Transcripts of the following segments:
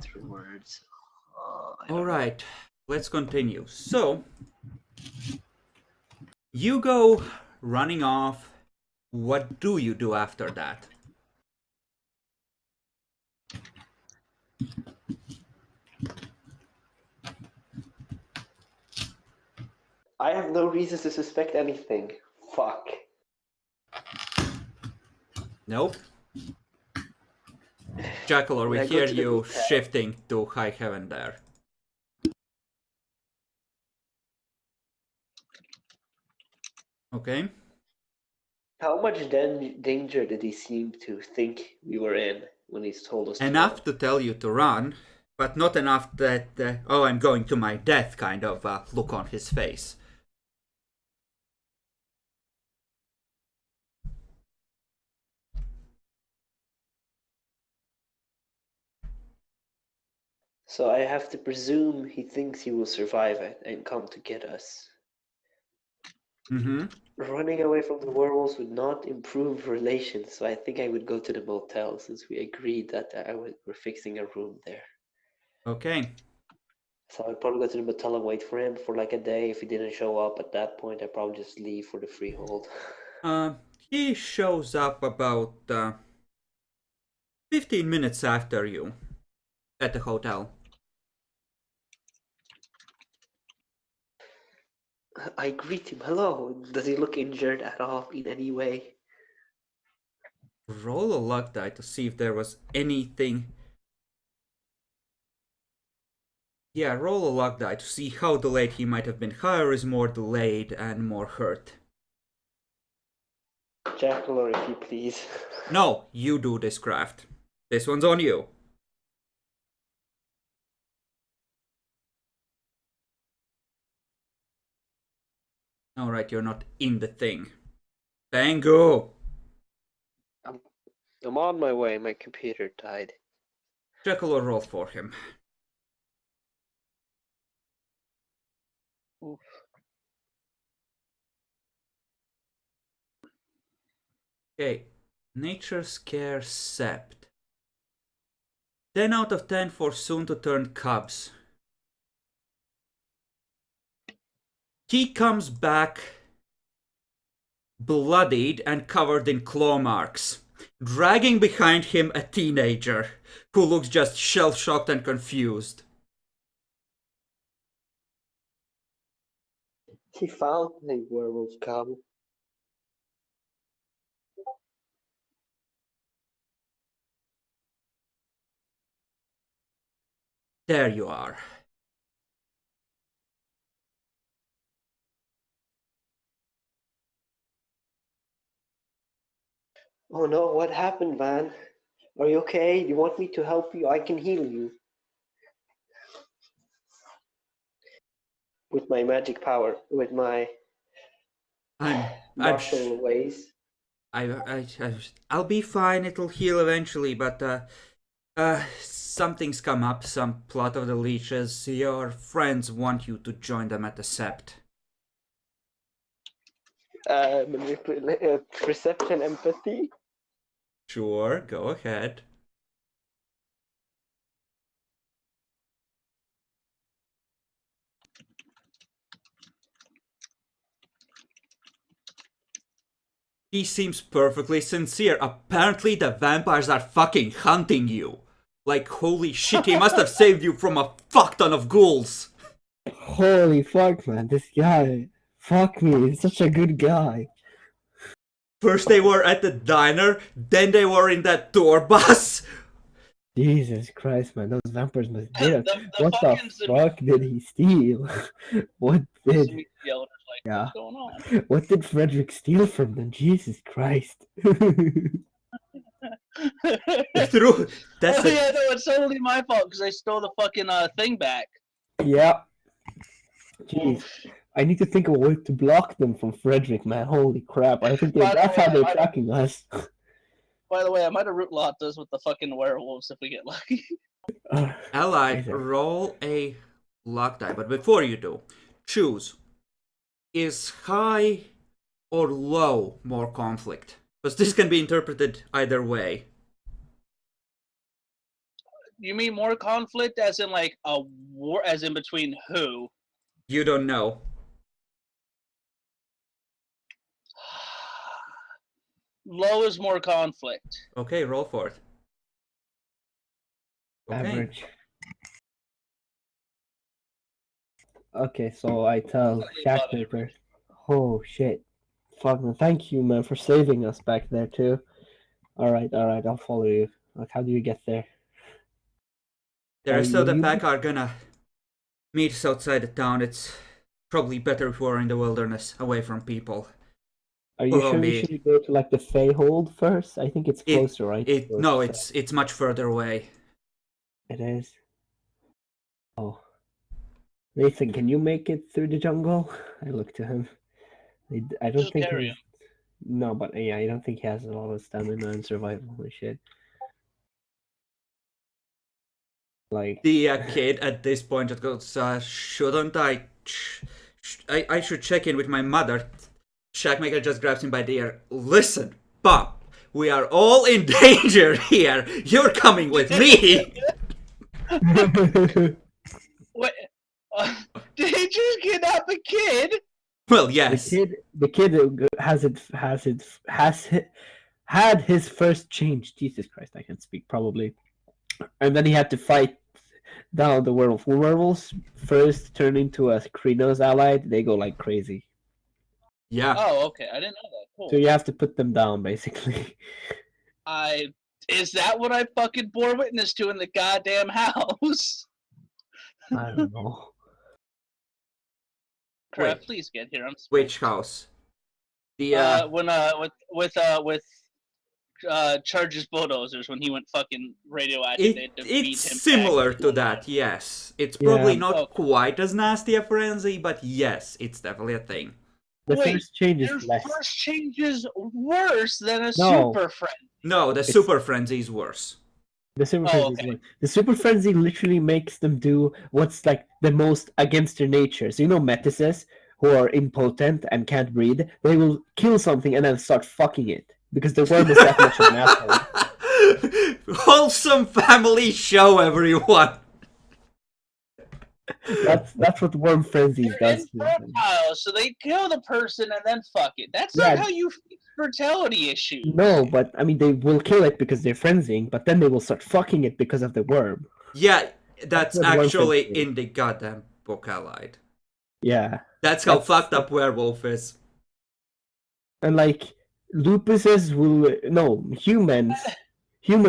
through words. Alright, let's continue. So, you go running off. What do you do after that? I have no reason to suspect anything. Fuck. Nope. Jackal, we I go hear to the you motel. shifting to high heaven there. Okay. How much danger did he seem to think we were in when he told us to run? Enough to tell you to run, but not enough that, oh, I'm going to my death kind of look on his face. So I have to presume he thinks he will survive it and come to get us. Mm-hmm. Running away from the werewolves would not improve relations, so I think I would go to the motel since we agreed that we're fixing a room there. Okay. So I'd probably go to the motel and wait for him for like a day. If he didn't show up at that point, I'd probably just leave for the freehold. He shows up about 15 minutes after you at the hotel. I greet him. Hello. Does he look injured at all in any way? Roll a luck die to see if there was anything. Yeah, roll a luck die to see how delayed he might have been. Higher is more delayed and more hurt. Jackal, if you please. No, you do this craft. This one's on you. Alright, you're not in the thing. Bango! I'm on my way. My computer died. Jekyll or roll for him. Oof. Okay, Nature Scare Sept. 10 out of 10 for soon to turn cubs. He comes back bloodied and covered in claw marks, dragging behind him a teenager who looks just shell-shocked and confused. He found a werewolf cub. There you are. Oh no, what happened, man? Are you okay? You want me to help you? I can heal you. With my magic power, with my martial ways. I'll be fine. It'll heal eventually, but something's come up. Some plot of the leeches. Your friends want you to join them at the Sept. Perception, empathy. Sure, go ahead. He seems perfectly sincere. Apparently the vampires are fucking hunting you. Like, holy shit, he must have saved you from a fuck ton of ghouls. Holy fuck, man, this guy. Fuck me, he's such a good guy. First they were at the diner, then they were in that tour bus. Jesus Christ, man, those vampires must did. What the fucking fuck did he steal? What did? Sweet yelled like, Yeah. what's going on? What did Frederick steal from them? Jesus Christ. Through that's Oh yeah, no, it's totally my fault because I stole the fucking thing back. Yeah. Jeez. I need to think of a way to block them from Frederick, man. Holy crap. I think By the that's way, how they're I- tracking us. By the way, I might have root locked us with the fucking werewolves if we get lucky. Allied, Amazing. roll a luck die, but before you do, choose. Is high or low more conflict? Because this can be interpreted either way. You mean more conflict, as in like a war, as in between who? You don't know. Low is more conflict. Okay, roll for it. Okay. Average. Okay, so I tell Shackmaker, oh shit. Fuck man, thank you man for saving us back there too. Alright, I'll follow you. Like how do you get there? The Are rest you of the human? pack are gonna meet us outside the town. It's probably better if we're in the wilderness, away from people. Are you Follow sure we me. should go to like the Feyhold first? I think it's closer, right? No, it's much further away. It is. Oh. Nathan, can you make it through the jungle? I look to him. I don't Just think carry he's... No, but yeah, I don't think he has a lot of stamina and survival and shit. Like... The kid at this point just goes, shouldn't I should check in with my mother. Shackmaker just grabs him by the ear. Listen, Bob, we are all in danger here. You're coming with me. Wait, did he just kidnap a kid? Well, yes. The kid had his first change. Jesus Christ, I can speak probably. And then he had to fight down the werewolf. When werewolves first turn into a Krino's ally, they go like crazy. Yeah. Oh, okay. I didn't know that. Cool. So you have to put them down, basically. Is that what I fucking bore witness to in the goddamn house? I don't know. Crap! Wait. Please get here. I'm Which house? The with Charges bulldozers when he went fucking radioactive. They had to beat it's him similar back. to that. Yes, it's probably Yeah. not Okay. quite as nasty a frenzy, but yes, it's definitely a thing. The Wait, first change Their is less. first change is worse than a No. super friend. No, the super frenzy is worse. The super Oh, frenzy okay. is one. The super frenzy literally makes them do what's like the most against their nature. So you know metises who are impotent and can't breed, they will kill something and then start fucking it because the worm is that much of an asshole. Wholesome family show, everyone. That's what worm frenzies They're does. to them. infertile, so they kill the person and then fuck it. That's Yeah. not how you fix fertility issues. No, but I mean they will kill it because they're frenzying, but then they will start fucking it because of the worm. Yeah, that's what worm actually frenzy is. in the goddamn book Allied. Yeah. That's how That's- fucked up werewolf is. And like lupuses will human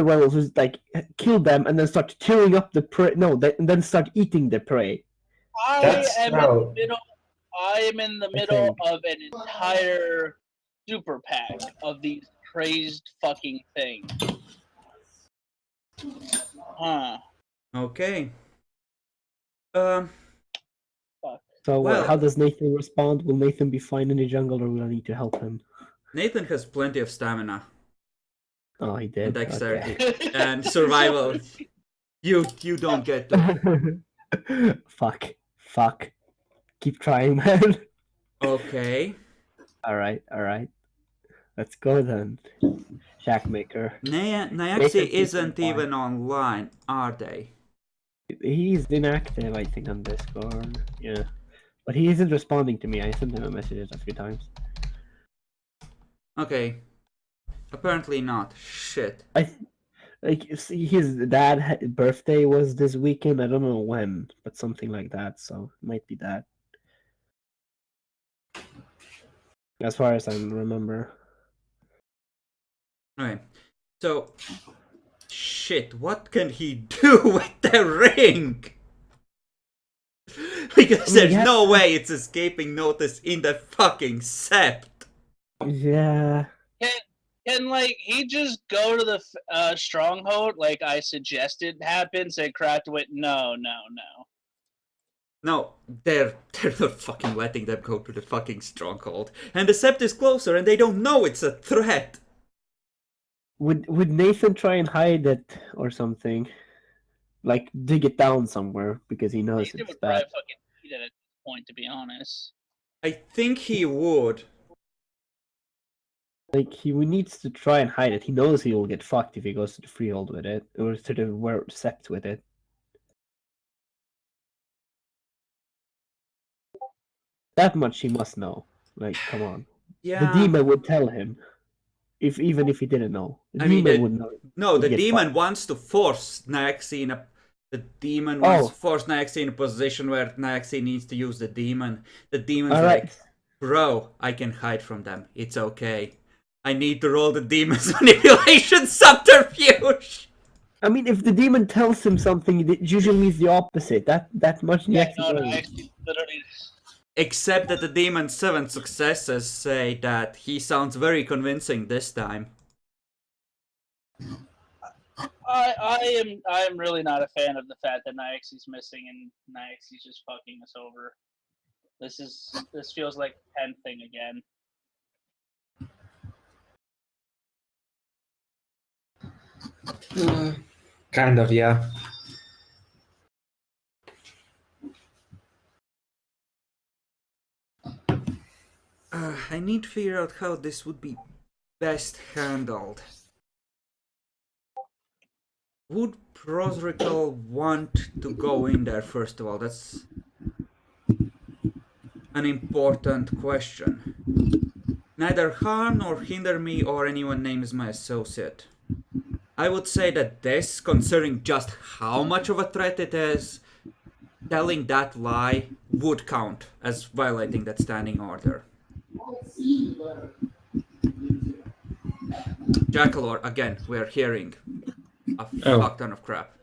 werewolves will like kill them and then start tearing up the prey. No, and then start eating the prey. I am in the middle of an entire super pack of these crazed fucking things. Huh. Okay. So Well- how does Nathan respond? Will Nathan be fine in the jungle, or will I need to help him? Nathan has plenty of stamina Oh, he did. and dexterity Okay. and survival. You don't get to. Fuck. Keep trying, man. Okay. All right. Let's go then. Shackmaker. Nyaxi isn't even online, are they? He's inactive, I think, on Discord. Yeah. But he isn't responding to me. I sent him a message a few times. Okay. Apparently not. Shit. His dad's birthday was this weekend. I don't know when, but something like that. So it might be that. As far as I remember. Okay. So, shit, what can he do with the ring? Because there's no way it's escaping notice in the fucking sept. Yeah. Can like he just go to the stronghold like I suggested happen? Say Craftwit, no. No, they're not fucking letting them go to the fucking stronghold. And the sept is closer and they don't know it's a threat. Would Nathan try and hide it or something? Like dig it down somewhere because he knows Nathan it's would probably bad. fucking eat it at this point, to be honest. I think he would. Like, he needs to try and hide it. He knows he will get fucked if he goes to the freehold with it, or to the sept with it. That much he must know. Like, come on. The Yeah. demon would tell him, even if he didn't know. The I mean, demon would know. no, Would the get demon fucked. wants to force Nyaxi the demon wants to Oh, force Nyaxi in a position where Nyaxi needs to use the demon. The demon's all right. like, bro, I can hide from them. It's okay. I need to roll the demon's manipulation subterfuge. I mean, if the demon tells him something, it usually means the opposite. That much Yeah, Nyaxi no, knows. actually, literally. Except that the demon's 7 successes say that he sounds very convincing this time. I am really not a fan of the fact that Nyaxi's missing and Nyaxi's just fucking us over. This feels like a 10 thing again. Kind of, yeah. I need to figure out how this would be best handled. Would Prosrical want to go in there first of all? That's an important question. Neither harm nor hinder me or anyone names my associate. I would say that this, considering just how much of a threat it is, telling that lie would count as violating that standing order. Jackalor, again, we're hearing a fuck ton of crap.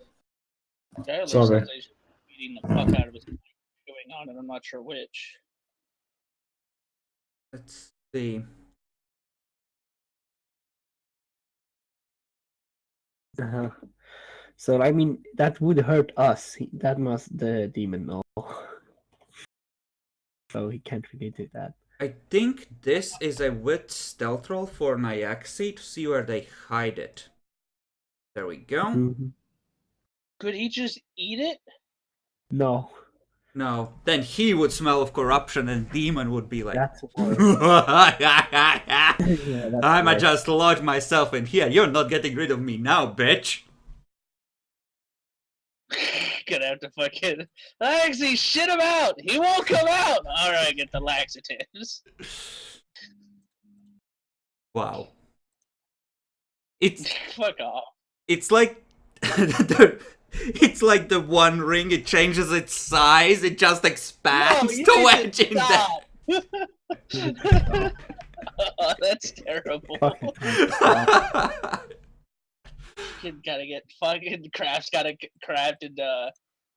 Tyler Sorry. says he's beating the fuck out of his going on, and I'm not sure which. Let's see. Uh-huh. So I mean, that would hurt us. That must the demon know. So he can't really do that. I think this is a wit stealth roll for Nyaxi to see where they hide it. There we go. Mm-hmm. Could he just eat it? No, No, then he would smell of corruption and demon would be like, that's worse. Yeah, that's I'ma worse. just lodge myself in here. You're not getting rid of me now, bitch. Gonna have to fucking Lexi, shit him out. He won't come out. All right, get the laxatives. Wow. It's Fuck off. it's like it's like the One Ring. It changes its size. It just expands you to need wedge to in there. stop. Oh, that's terrible. Fucking time. Kid gotta get fucking Craft's gotta get Craft and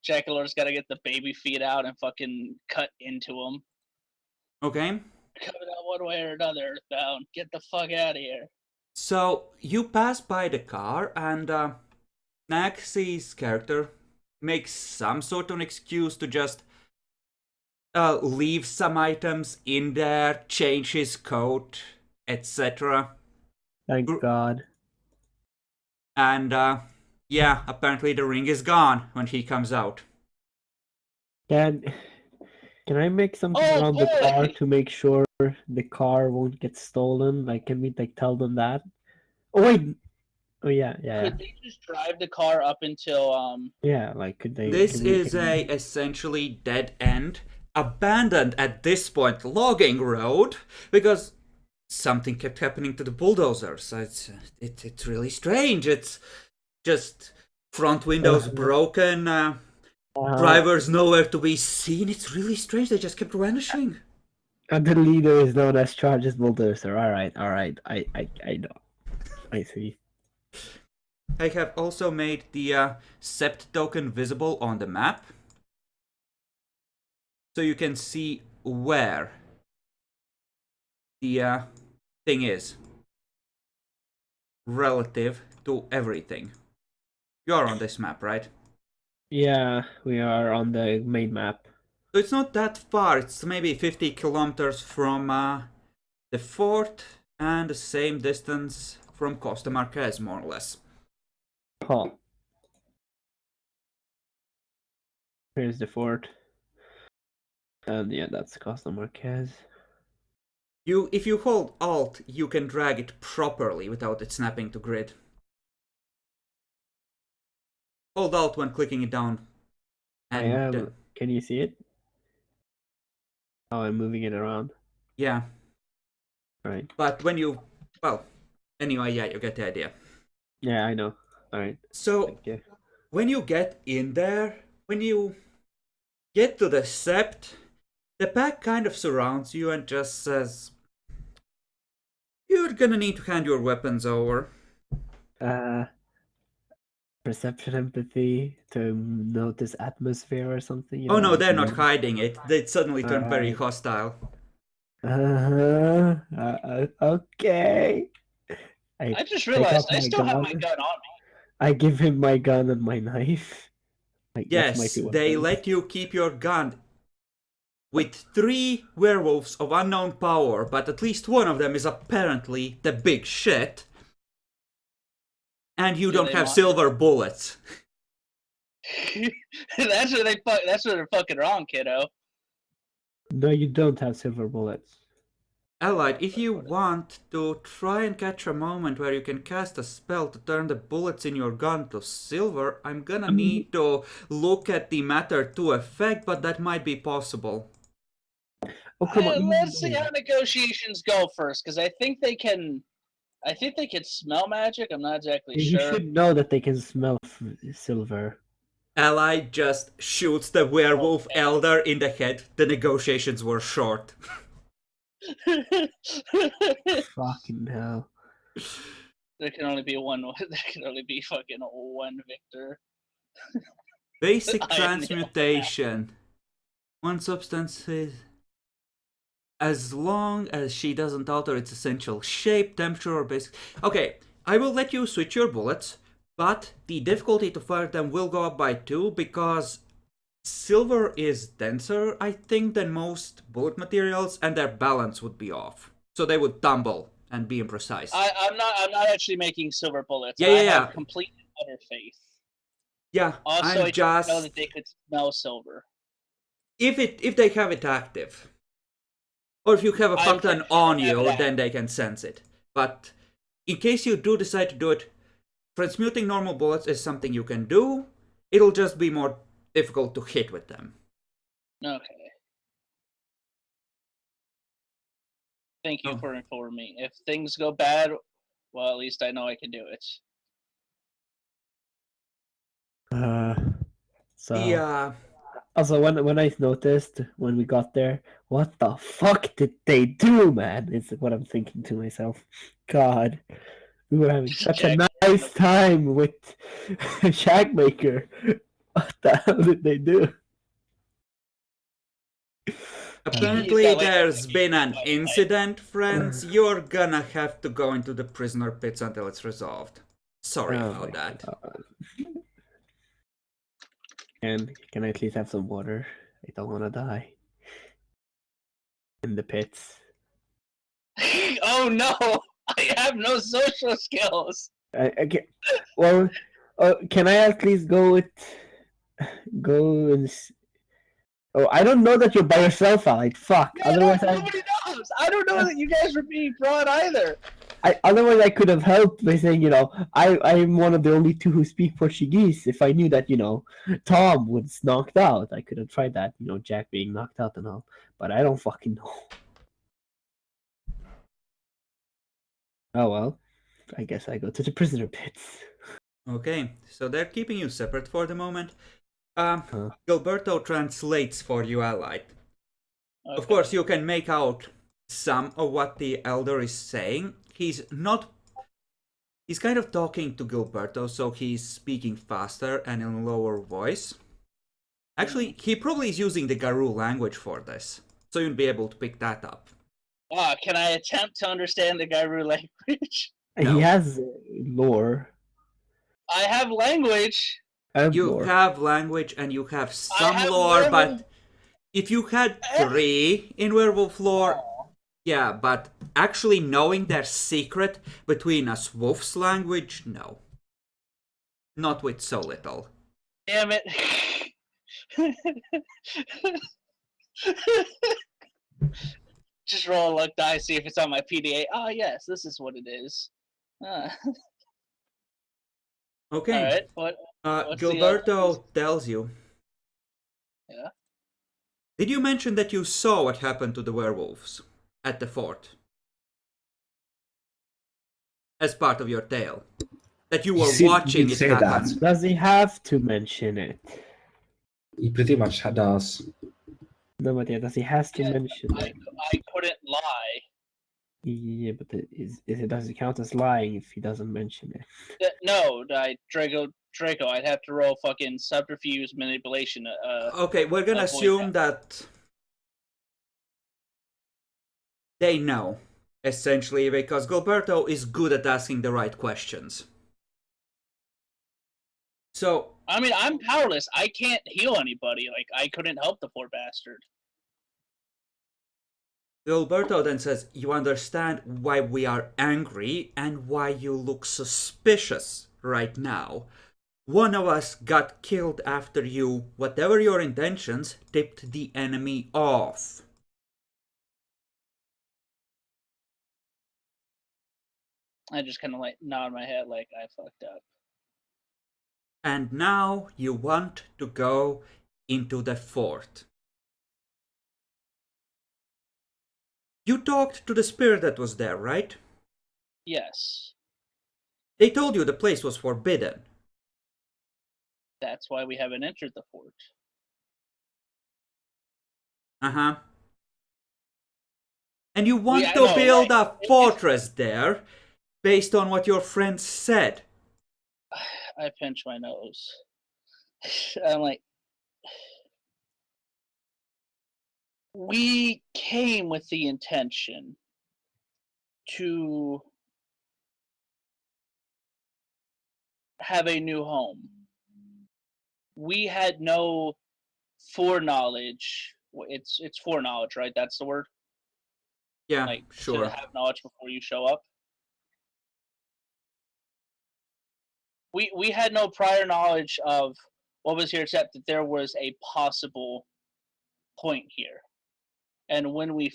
Jackalor's gotta get the baby feet out and fucking cut into him. Okay. Coming out one way or another, Earthbound. Get the fuck out of here. So you pass by the car, and Naxi's character makes some sort of excuse to just leave some items in there, change his coat, etc. Thank God. And yeah, apparently the ring is gone when he comes out. Can I make something Oh, around the boy! car to make sure the car won't get stolen? Like, can we like tell them that? Oh wait. Oh yeah. Could they just drive the car up until Yeah, like could they? This can we- is a essentially dead end, abandoned at this point logging road because something kept happening to the bulldozers. It's really strange. It's just front windows broken, drivers nowhere to be seen. It's really strange. They just kept vanishing. And the leader is known as Charges Bulldozer. All right. I know. I see. I have also made the Sept token visible on the map, so you can see where the thing is relative to everything. You're on this map, right? Yeah, we are on the main map. So it's not that far. It's maybe 50 kilometers from the fort and the same distance from Costa Marquez, more or less. Huh. Here's the fort. And yeah, that's Costa Marquez. If you hold Alt, you can drag it properly without it snapping to grid. Hold Alt when clicking it down. I And am. Can you see it? Oh, I'm moving it around. yeah. Right. But when you, well, anyway, yeah, you get the idea. Yeah, I know. All right. So Thank you. when you get in there, when you get to the sept, the pack kind of surrounds you and just says, "You're gonna need to hand your weapons over." Perception, empathy to notice atmosphere or something. You Oh know, no, like they're not mood. hiding it. They suddenly turn very Alright. hostile. Okay. I just take realized out I my still have my gun. gun on me. I give him my gun and my knife. Like that's my Yes, two they weapons. let you keep your gun with 3 werewolves of unknown power, but at least one of them is apparently the big shit. And you Do don't they have want- silver bullets. That's where they're fucking wrong, kiddo. No, you don't have silver bullets. Allied, if you want to try and catch a moment where you can cast a spell to turn the bullets in your gun to silver, I'm gonna need to look at the Matter 2 effect, but that might be possible. Oh come on! Let's see how negotiations go first, because I think they can. I think they can smell magic. I'm not exactly You sure. should know that they can smell silver. Allied just shoots the werewolf elder in the head. The negotiations were short. Fucking hell! There can only be one. There can only be fucking one victor. Basic I am the transmutation. One substance is... as long as she doesn't alter its essential shape, temperature, or basic... Okay, I will let you switch your bullets, but the difficulty to fire them will go up by 2 because silver is denser, I think, than most bullet materials, and their balance would be off. So they would tumble and be imprecise. I'm not actually making silver bullets. Yeah, I yeah, yeah. have complete and utter faith. Yeah, Also, I'm I just... didn't know that they could smell silver. If they have it active. Or if you have a fuck ton on you, then they can sense it. But in case you do decide to do it, transmuting normal bullets is something you can do. It'll just be more difficult to hit with them. Okay. Thank you for informing me. If things go bad, well, at least I know I can do it. So Yeah. also when I noticed when we got there, what the fuck did they do, man? It's what I'm thinking to myself. God, we were having such a nice time with Shagmaker. What the hell did they do? Apparently there's been an incident, friends. You're gonna have to go into the prisoner pits until it's resolved. Sorry about that. And can I at least have some water? I don't want to die. In the pits. Oh no! I have no social skills. Okay. Well, can I at least go and? Oh, I don't know that you're by yourself, Allied. Fuck. Yeah, otherwise, nobody knows. I don't know that you guys were being brought either. Otherwise, I could have helped by saying, I'm one of the only 2 who speak Portuguese. If I knew that, Tom was knocked out, I could have tried that. Jack being knocked out and all. But I don't fucking know. Oh well. I guess I go to the prisoner pits. Okay, so they're keeping you separate for the moment. Gilberto translates for you, Allied. Okay. Of course, you can make out some of what the elder is saying. He's kind of talking to Gilberto, so he's speaking faster and in a lower voice. Actually, he probably is using the Garou language for this, so you'll be able to pick that up. Can I attempt to understand the Garou language? No. He has lore. I have language. You have language and you have some lore, but if you had 3 in werewolf lore, yeah, but actually knowing their secret between us wolf's language, no. Not with so little. Damn it. Just roll a luck die, see if it's on my PDA. Oh yes, this is what it is. Okay. All right. What's Gilberto tells you. Yeah. Did you mention that you saw what happened to the werewolves at the fort? As part of your tale? That you were watching it happen? Does he have to mention it? He pretty much does. No, but yeah, does he has to mention I it? couldn't lie. Yeah, but does it count as lying if he doesn't mention it? No, Draco. I'd have to roll fucking subterfuge manipulation. Okay, we're gonna assume that they know, essentially, because Gilberto is good at asking the right questions. So, I mean, I'm powerless. I can't heal anybody. Like, I couldn't help the poor bastard. Gilberto then says, you understand why we are angry and why you look suspicious right now. One of us got killed after you, whatever your intentions, tipped the enemy off. I just kind of like nod my head like I fucked up. And now you want to go into the fort. You talked to the spirit that was there, right? Yes. They told you the place was forbidden. That's why we haven't entered the fort. Uh-huh. And you want to build a fortress there based on what your friends said. I pinch my nose. I'm like, we came with the intention to have a new home. We had no foreknowledge. It's foreknowledge, right? That's the word? Yeah, like, sure. To have knowledge before you show up. We had no prior knowledge of what was here, except that there was a possible point here. And when we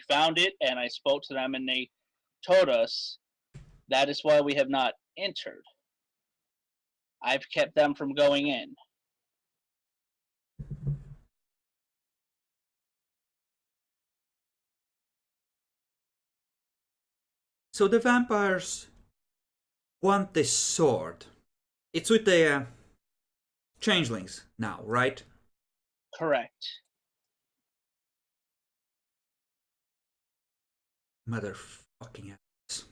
found it, and I spoke to them, and they told us that is why we have not entered. I've kept them from going in. So the vampires want this sword. It's with the changelings now, right? Correct. Motherfucking ass.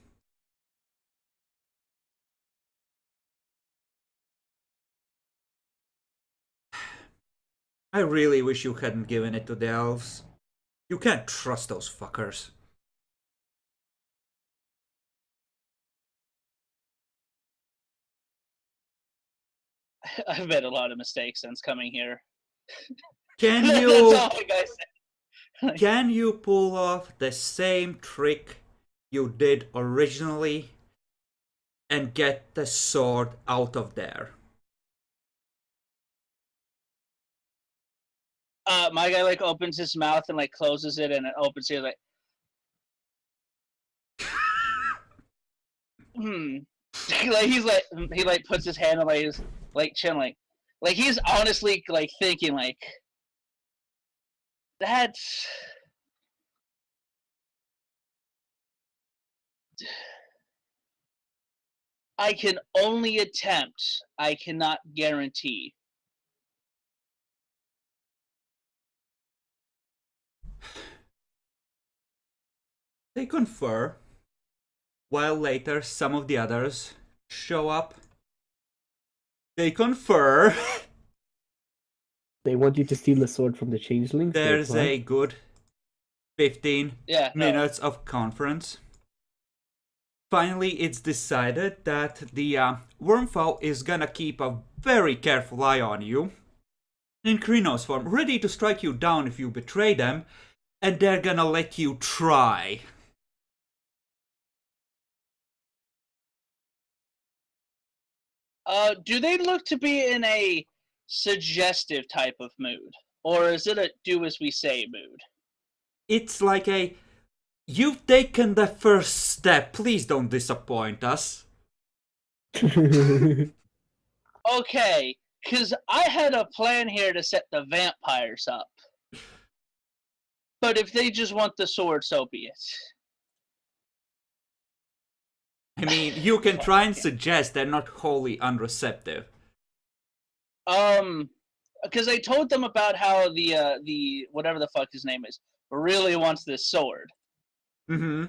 I really wish you hadn't given it to the elves. You can't trust those fuckers. I've made a lot of mistakes since coming here. Can That's you all I gotta say. can you pull off the same trick you did originally and get the sword out of there? My guy like opens his mouth and like closes it, and it opens it like like he's like he like puts his hand on like his like chin like he's honestly like thinking like that's I can only attempt. I cannot guarantee. They confer, while later some of the others show up. They confer. They want you to steal the sword from the changelings? There's a good 15 minutes of conference. Finally, it's decided that the Wormfowl is gonna keep a very careful eye on you in Krynos form, ready to strike you down if you betray them, and they're gonna let you try. Do they look to be in a suggestive type of mood, or is it a do as we say mood? it's like a, you've taken the first step, please don't disappoint us. Okay, because I had a plan here to set the vampires up. But if they just want the sword, so be it. I mean, you can try and suggest they're not wholly unreceptive. Because I told them about how the whatever the fuck his name is really wants this sword. Mm-hmm.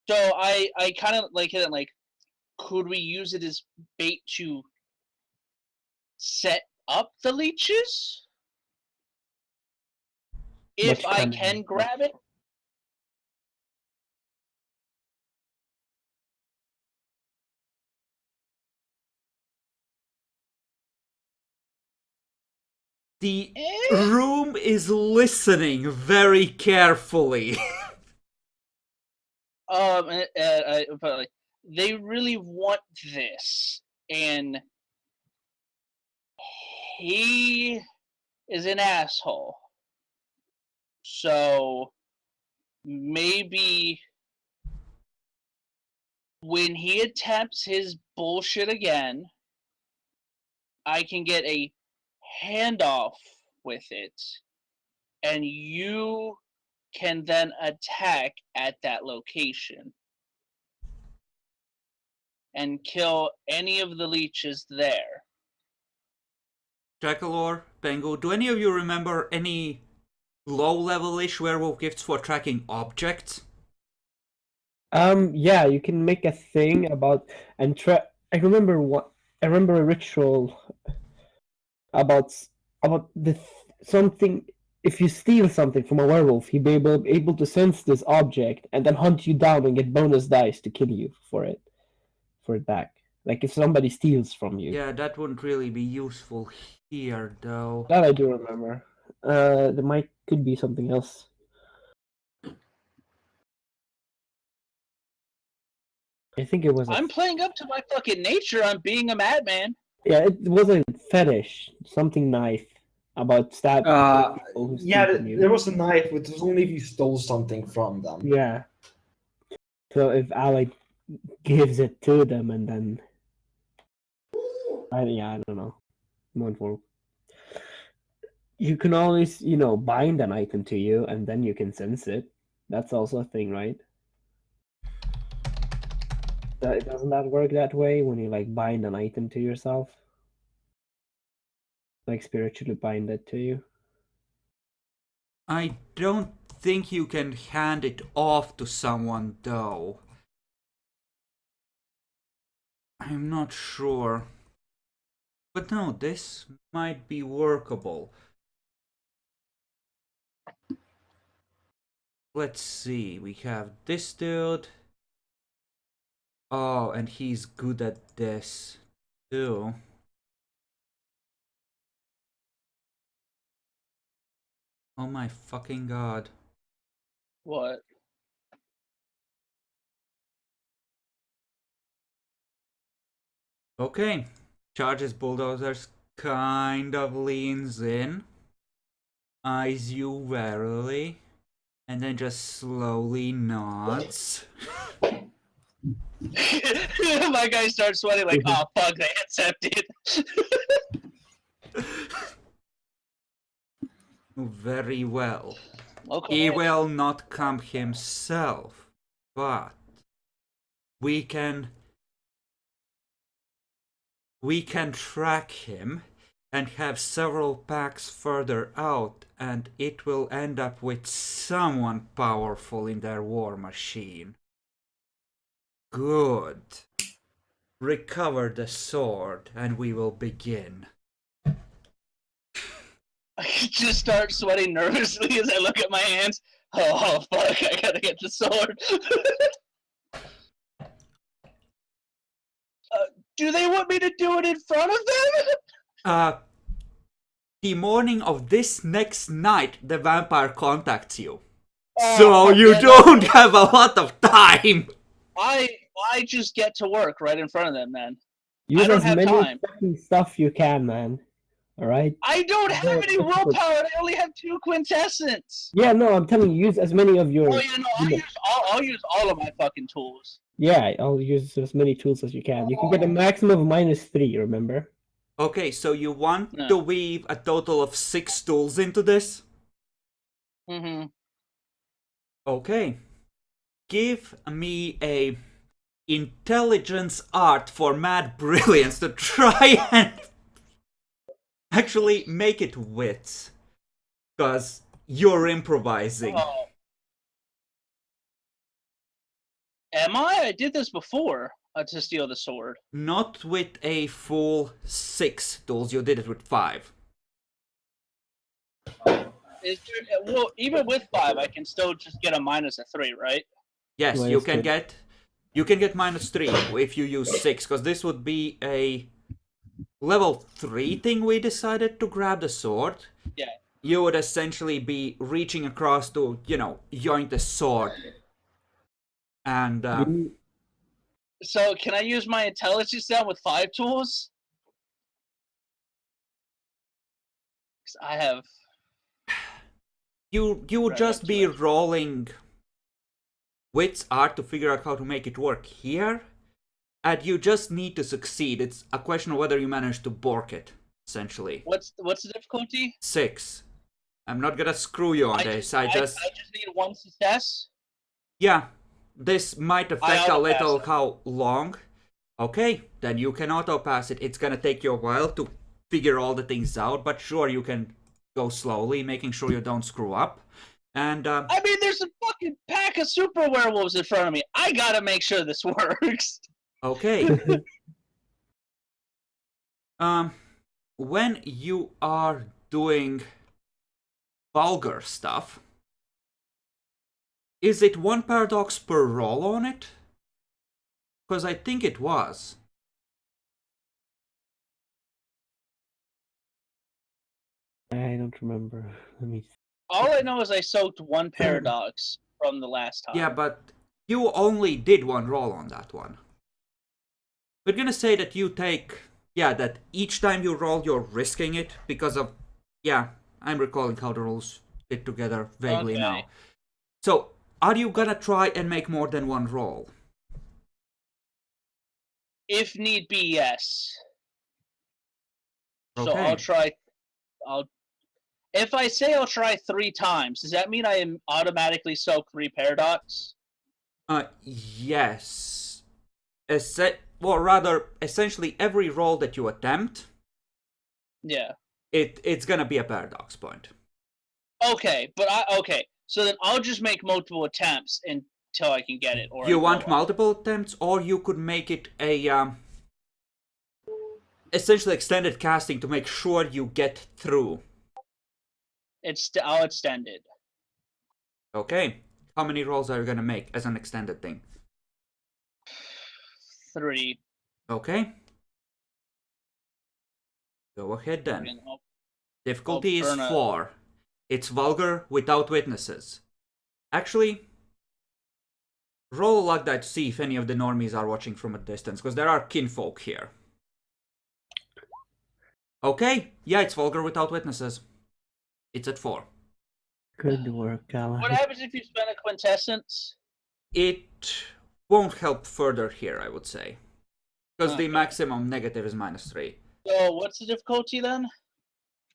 So I kind of like it like, could we use it as bait to set up the leeches? If Much I cunning, can grab it. The room is listening very carefully. But like, they really want this, and he is an asshole. So maybe when he attempts his bullshit again, I can get a handoff with it, and you can then attack at that location and kill any of the leeches there. Jackalor, Bengu, do any of you remember any low-level-ish werewolf gifts for tracking objects? Yeah, you can make a thing about and try. I remember a ritual about something. If you steal something from a werewolf, he'd be able to sense this object and then hunt you down and get bonus dice to kill you for it back. Like if somebody steals from you. Yeah, that wouldn't really be useful here, though. That I do remember. There could be something else. I think it was. I'm playing up to my fucking nature. I'm being a madman. Yeah, it was a fetish, something knife about stab. People who steal from you. There was a knife, but it was only if you stole something from them. Yeah. So if Ally gives it to them and then, I don't know. Won't work. You can always, bind an item to you and then you can sense it. That's also a thing, right? Doesn't that work that way when you like bind an item to yourself? Like spiritually bind it to you? I don't think you can hand it off to someone, though. I'm not sure. But no, this might be workable. Let's see, we have this dude. Oh, and he's good at this, too. Oh my fucking god. What? Okay. Charges Bulldozers, kind of leans in. Eyes you warily. And then just slowly nods. My guy starts sweating like, oh fuck, they accepted. Very well. Okay. He will not come himself, but we can track him and have several packs further out, and it will end up with someone powerful in their war machine. Good. Recover the sword, and we will begin. I just start sweating nervously as I look at my hands. Oh fuck, I gotta get the sword. Do they want me to do it in front of them? The morning of this next night, the vampire contacts you. Oh, So you don't have a lot of time. I just get to work right in front of them, man. Use I don't as have many time. fucking stuff you can, man. All right. I don't have any willpower. And I only have 2 quintessence. Yeah, no, I'm telling you, use as many of your. Oh yeah, no, I'll use all of my fucking tools. Yeah, I'll use as many tools as you can. You can get a maximum of -3. Remember? Okay, so you want No. to weave a total of 6 tools into this? Mm-hmm. Okay. Give me a intelligence art for mad brilliance to try and actually make it wits. Because you're improvising. Oh. Am I? I did this before to steal the sword. Not with a full 6 tools, you did it with 5. Well, even with 5, I can still just get a -3, right? Yes, Well, you it's can good. get -3 if you use 6, because this would be a level 3 thing we decided to grab the sword. Yeah. You would essentially be reaching across to, yoink the sword. And, So can I use my intelligence then with 5 tools? 'Cause I have. you would Right, just that's be right. rolling wits art to figure out how to make it work here. And you just need to succeed. It's a question of whether you manage to bork it, essentially. What's the difficulty? 6. I'm not gonna screw you on this. I just need 1 success. Yeah, this might affect a auto-pass little it. how long. Okay, then you can auto pass it. It's gonna take you a while to figure all the things out, but sure, you can go slowly, making sure you don't screw up. And I mean, there's a fucking pack of super werewolves in front of me. I gotta make sure this works. okay. When you are doing vulgar stuff, is it 1 paradox per roll on it? Because I think it was. I don't remember. Let me. All I know is I soaked 1 paradox from the last time. Yeah, but you only did 1 roll on that one. We're gonna say that you take, that each time you roll, you're risking it because of, I'm recalling how the rules fit together vaguely Okay. now. So, are you gonna try and make more than 1 roll? If need be, yes. So Okay. I'll try. If I say I'll try 3 times, does that mean I am automatically soak 3 paradox? Yes. Essentially every roll that you attempt, Yeah. it's gonna be a paradox point. Okay, but so then I'll just make multiple attempts until I can get it. Or You want multiple attempts, or you could make it a essentially extended casting to make sure you get through. I'll extend it. Okay. How many rolls are you gonna make as an extended thing? 3. Okay. Go ahead then. And Difficulty is burn a- 4. It's vulgar without witnesses. Actually, roll a luck die to see if any of the normies are watching from a distance, because there are kinfolk here. Okay, yeah, it's vulgar without witnesses. It's at 4. Good work, Ally. What happens if you spend a quintessence? It won't help further here, I would say. Because the Okay. maximum negative is -3. So what's the difficulty then?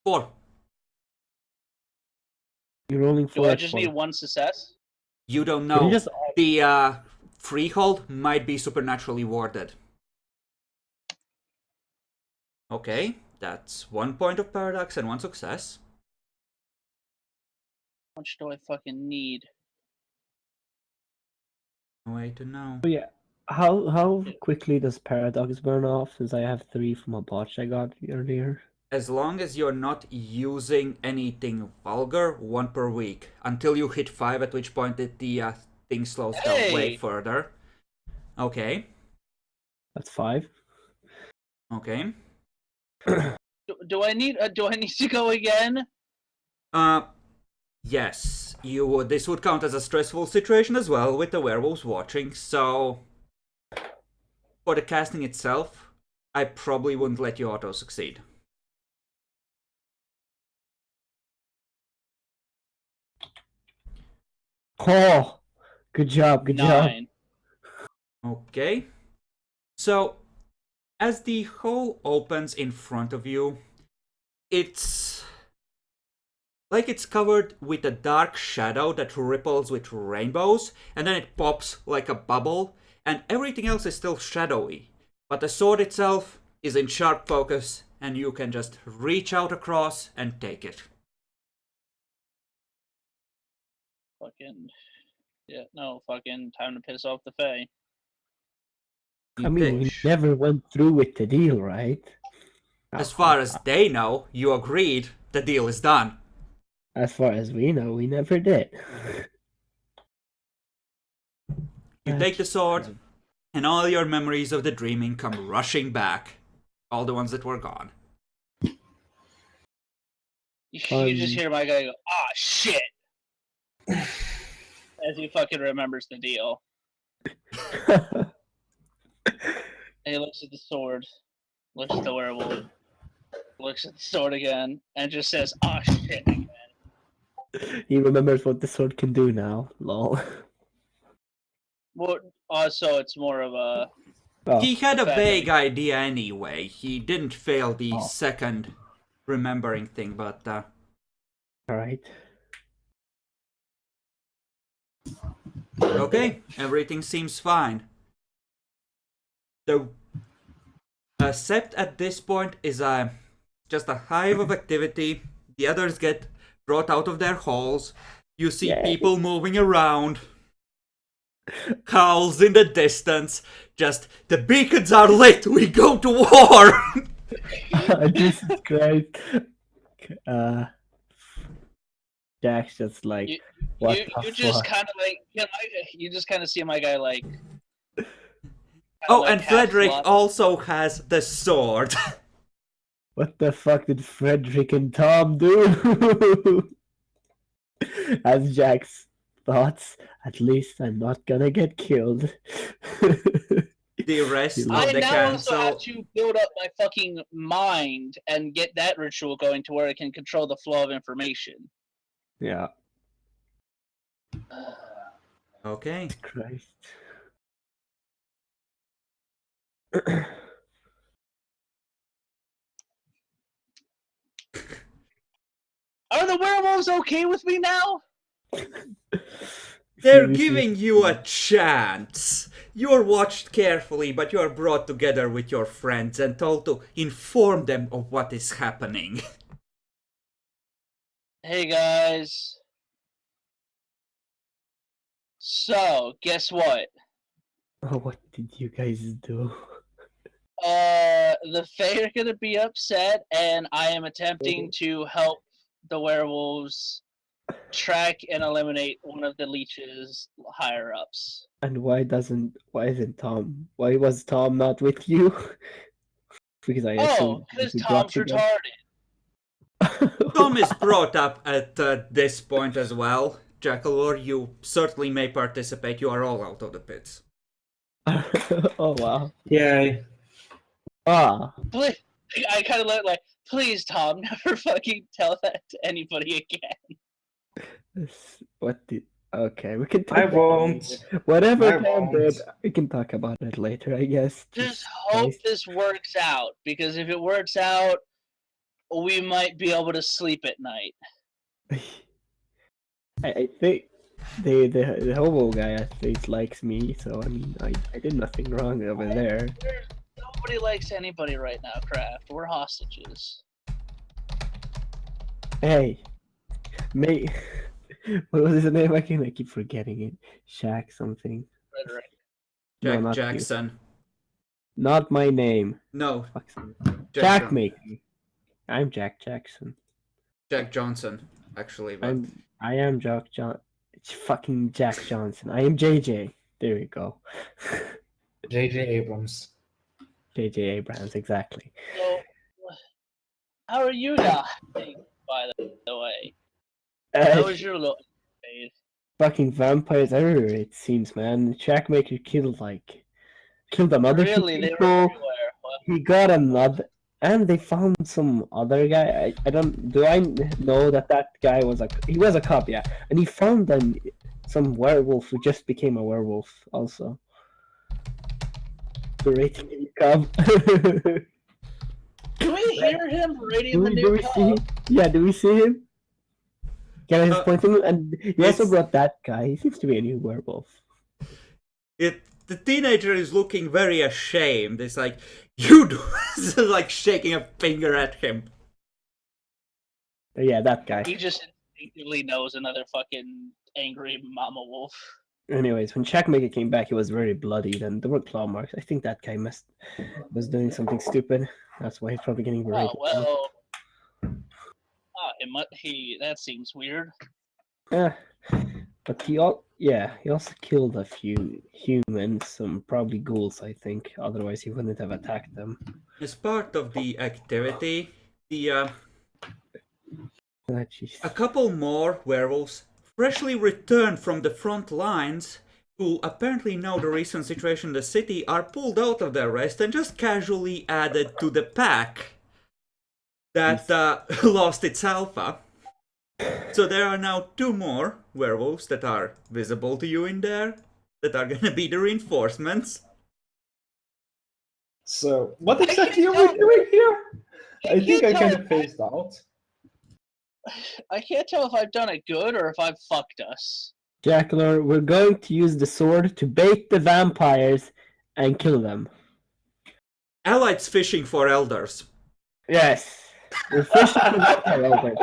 4. You're rolling Do for I it. just need 1 success? You don't Can know. you just The freehold might be supernaturally warded. Okay, that's 1 point of paradox and 1 success. How much do I fucking need? No way to know. Oh, yeah. How quickly does paradox burn off? Since I have 3 from a botch I got earlier. As long as you're not using anything vulgar, 1 per week. Until you hit 5, at which point the thing slows down way Hey! further. Okay. That's 5. Okay. Do I need to go again? Yes. You would. This would count as a stressful situation as well, with the werewolves watching, so... For the casting itself, I probably wouldn't let you auto-succeed. Oh, good job, good job. 9. Okay. So, as the hole opens in front of you, it's like it's covered with a dark shadow that ripples with rainbows, and then it pops like a bubble, and everything else is still shadowy. But the sword itself is in sharp focus, and you can just reach out across and take it. Fucking. Yeah, no, fucking time to piss off the Fae. I mean, we never went through with the deal, right? As far as they know, you agreed, the deal is done. As far as we know, we never did. You take the sword, and all your memories of the dreaming come rushing back. All the ones that were gone. You just hear my guy go, "Ah, shit," as he fucking remembers the deal. And he looks at the sword, looks at the werewolf, looks at the sword again, and just says, "Ah, shit." Again. He remembers what the sword can do now. Lol. Well, also, it's more of a. Oh, He had a fact vague that- idea anyway. He didn't fail the second remembering thing, but alright. okay, everything seems fine. The Sept at this point is just a hive of activity. The others get brought out of their holes. You see Yay. people moving around. Howls in the distance. Just, the beacons are lit, we go to war! Jesus Christ. Jack's just like, what You the just fuck? kind of like, you just kind of see my guy like. Oh, like and half Frederick lost. also has the sword. What the fuck did Frederick and Tom do? As Jack's thoughts, at least I'm not gonna get killed. The rest You of like- I the now also have council. to build up my fucking mind and get that ritual going to where it can control the flow of information. Yeah, Okay. Christ. Are the werewolves okay with me now? They're Seriously? giving you a chance. You're watched carefully, but you're brought together with your friends and told to inform them of what is happening. Hey guys. So, guess what? Oh, what did you guys do? The Fae are gonna be upset, and I am attempting to help the werewolves track and eliminate one of the leech's higher ups. And why was Tom not with you? Because I Oh, assumed because we Tom's brought retarded. Tom is brought up at this point as well. Jackalor, you certainly may participate. You are all out of the pits. Oh wow. Yay. Ah, Please, I kind of look like, please, Tom, never fucking tell that to anybody again. what did? Okay, we can talk. I about won't. it later. Whatever I Tom did, won't. we can talk about it later, I guess. Just Jesus hope Christ. this works out, because if it works out, we might be able to sleep at night. I think the hobo guy at least likes me, so I mean I did nothing wrong over there. Nobody likes anybody right now, Kraft. We're hostages. Hey, mate, what was his name? I keep forgetting it. Shaq something. Frederick. No, Jack not you. Jackson. Not my name. No, Fuck's sake. Jack Jack Jon- Maker. I'm Jack Jackson. Jack Johnson, actually. But I am Jack John. It's fucking Jack Johnson. I am JJ. There we go. J.J. Abrams. JJ Abrams, exactly. So, how are you now, by the way? How was your little phase? Fucking vampires everywhere, it seems, man. Shackmaker killed another two Really, they were people. everywhere. Well, He got another, and they found some other guy. I don't. Do I know that guy was he was a cop? Yeah, and he found them Some werewolf who just became a werewolf also. Berating the new cub. Do we hear him berating the do new we see? cub? Yeah, do we see him? Yeah, he's Uh, pointing, and you also it's- brought that guy. He seems to be a new werewolf. The teenager is looking very ashamed. It's like, you do, it's like shaking a finger at him. Yeah, that guy. He just instinctively knows another fucking angry mama wolf. Anyways, when Shackmaker came back, he was very bloodied, and there were claw marks. I think that guy was doing something stupid. That's why he's probably getting berated. Oh well. That seems weird. Yeah, but he also killed a few humans, some probably ghouls, I think. Otherwise, he wouldn't have attacked them. As part of the activity, a couple more werewolves freshly returned from the front lines, who apparently know the recent situation in the city, are pulled out of their rest and just casually added to the pack that lost its alpha. So there are now 2 more werewolves that are visible to you in there, that are gonna be the reinforcements. So, what exactly are we doing here? I think I kind of phased out. I can't tell if I've done it good or if I've fucked us. Jackalor, we're going to use the sword to bait the vampires and kill them. Allied's fishing for elders. Yes. We're fishing for vampire elders.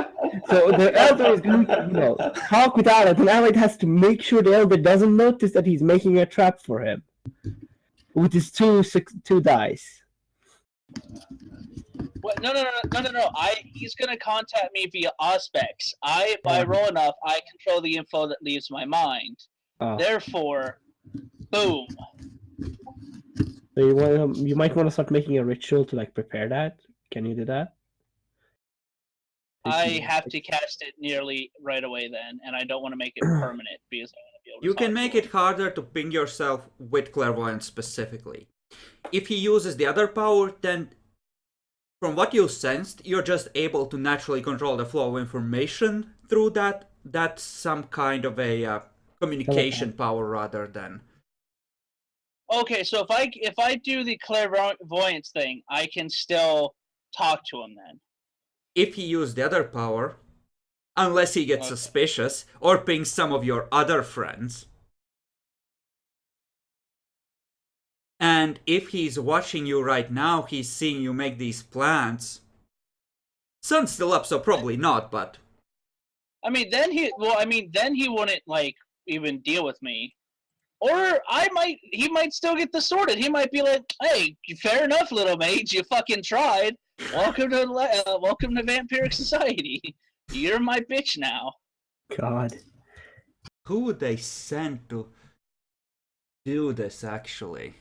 So the elder is going to, talk with Allied, and Allied has to make sure the elder doesn't notice that he's making a trap for him. With his two dice. What? No. He's gonna contact me via Auspex. If I roll enough, I control the info that leaves my mind. Oh. Therefore, boom. So you might want to start making a ritual to prepare that. Can you do that? I have to cast it nearly right away then, and I don't want to make it permanent because I want to be able to. You can make it harder to ping yourself with clairvoyance specifically. If he uses the other power, then from what you sensed, you're just able to naturally control the flow of information through that. That's some kind of a communication power rather than. Okay, so if I do the clairvoyance thing, I can still talk to him then. If he used the other power, unless he gets suspicious or pings some of your other friends. And if he's watching you right now, he's seeing you make these plans. Sun's still up, so probably not, but... Then he wouldn't, even deal with me. Or he might still get this sorted. He might be like, hey, fair enough, little mage, you fucking tried. Welcome to Vampiric Society. You're my bitch now. God. Who would they send to do this, actually?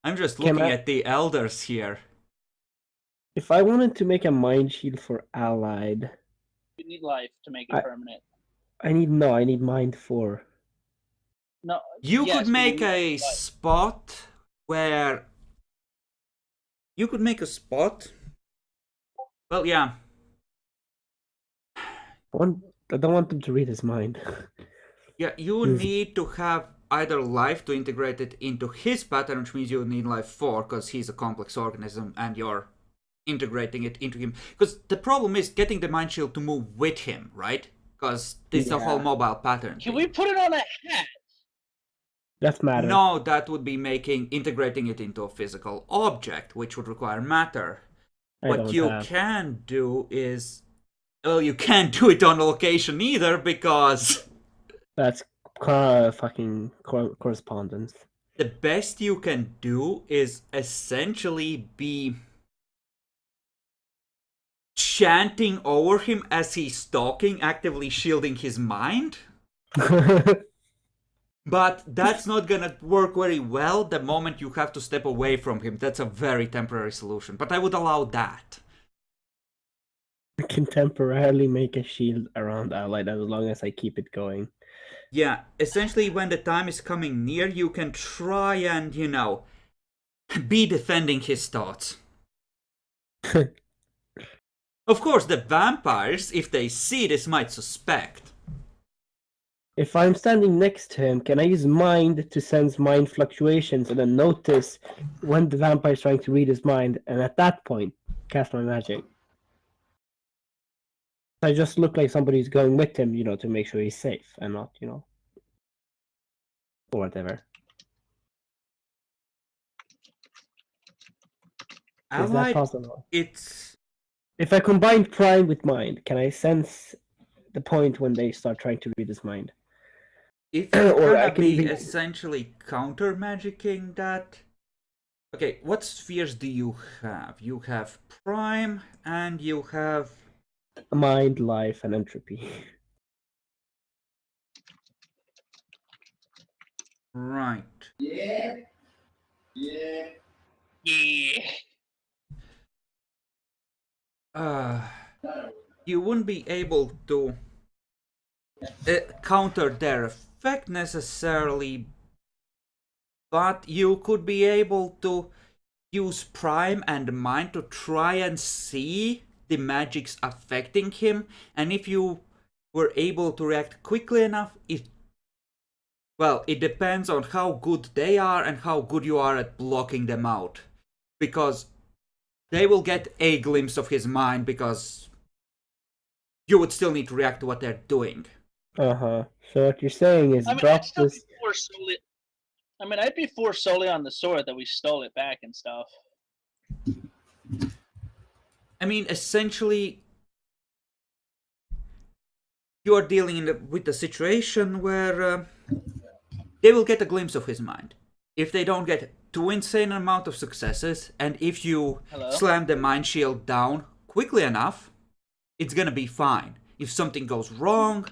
I'm just looking at the elders here. If I wanted to make a mind shield for Allied... You need life to make it permanent. I need mind 4. No. You could make a spot where... You could make a spot... Well, yeah. I don't want them to read his mind. Yeah, you need to have either life to integrate it into his pattern, which means you need life 4, because he's a complex organism and you're integrating it into him. Because the problem is getting the mind shield to move with him, right? Because this is a whole mobile pattern. Can we put it on a hat? That's matter. No, that would be integrating it into a physical object, which would require matter. What you can do is... Well, you can't do it on location either, because... That's fucking correspondence. The best you can do is essentially be chanting over him as he's talking, actively shielding his mind. But that's not gonna work very well the moment you have to step away from him. That's a very temporary solution, but I would allow that. I can temporarily make a shield around Allied as long as I keep it going. Yeah, essentially when the time is coming near, you can try and, be defending his thoughts. Of course, the vampires, if they see this, might suspect. If I'm standing next to him, can I use mind to sense mind fluctuations and then notice when the vampire is trying to read his mind, and at that point, cast my magic? I just look like somebody's going with him, to make sure he's safe and not, or whatever. Is that Allied, possible? it's If I combine prime with mind, can I sense the point when they start trying to read his mind? if you're Or I gonna can be even essentially counter magicking that. Okay, what spheres do you have? You have Prime and you have. mind, life, and entropy. Right. Yeah. You wouldn't be able to counter their effect necessarily, but you could be able to use Prime and Mind to try and see the magics affecting him, and if you were able to react quickly enough, it depends on how good they are and how good you are at blocking them out. Because they will get a glimpse of his mind because you would still need to react to what they're doing. So what you're saying is I mean, I'd drop still this. be forced solely. I mean, I'd be forced solely on the sword that we stole it back and stuff. I mean, essentially, you are dealing with a situation where they will get a glimpse of his mind. If they don't get too insane amount of successes, and if you Hello? slam the mind shield down quickly enough, it's gonna be fine. If something goes wrong,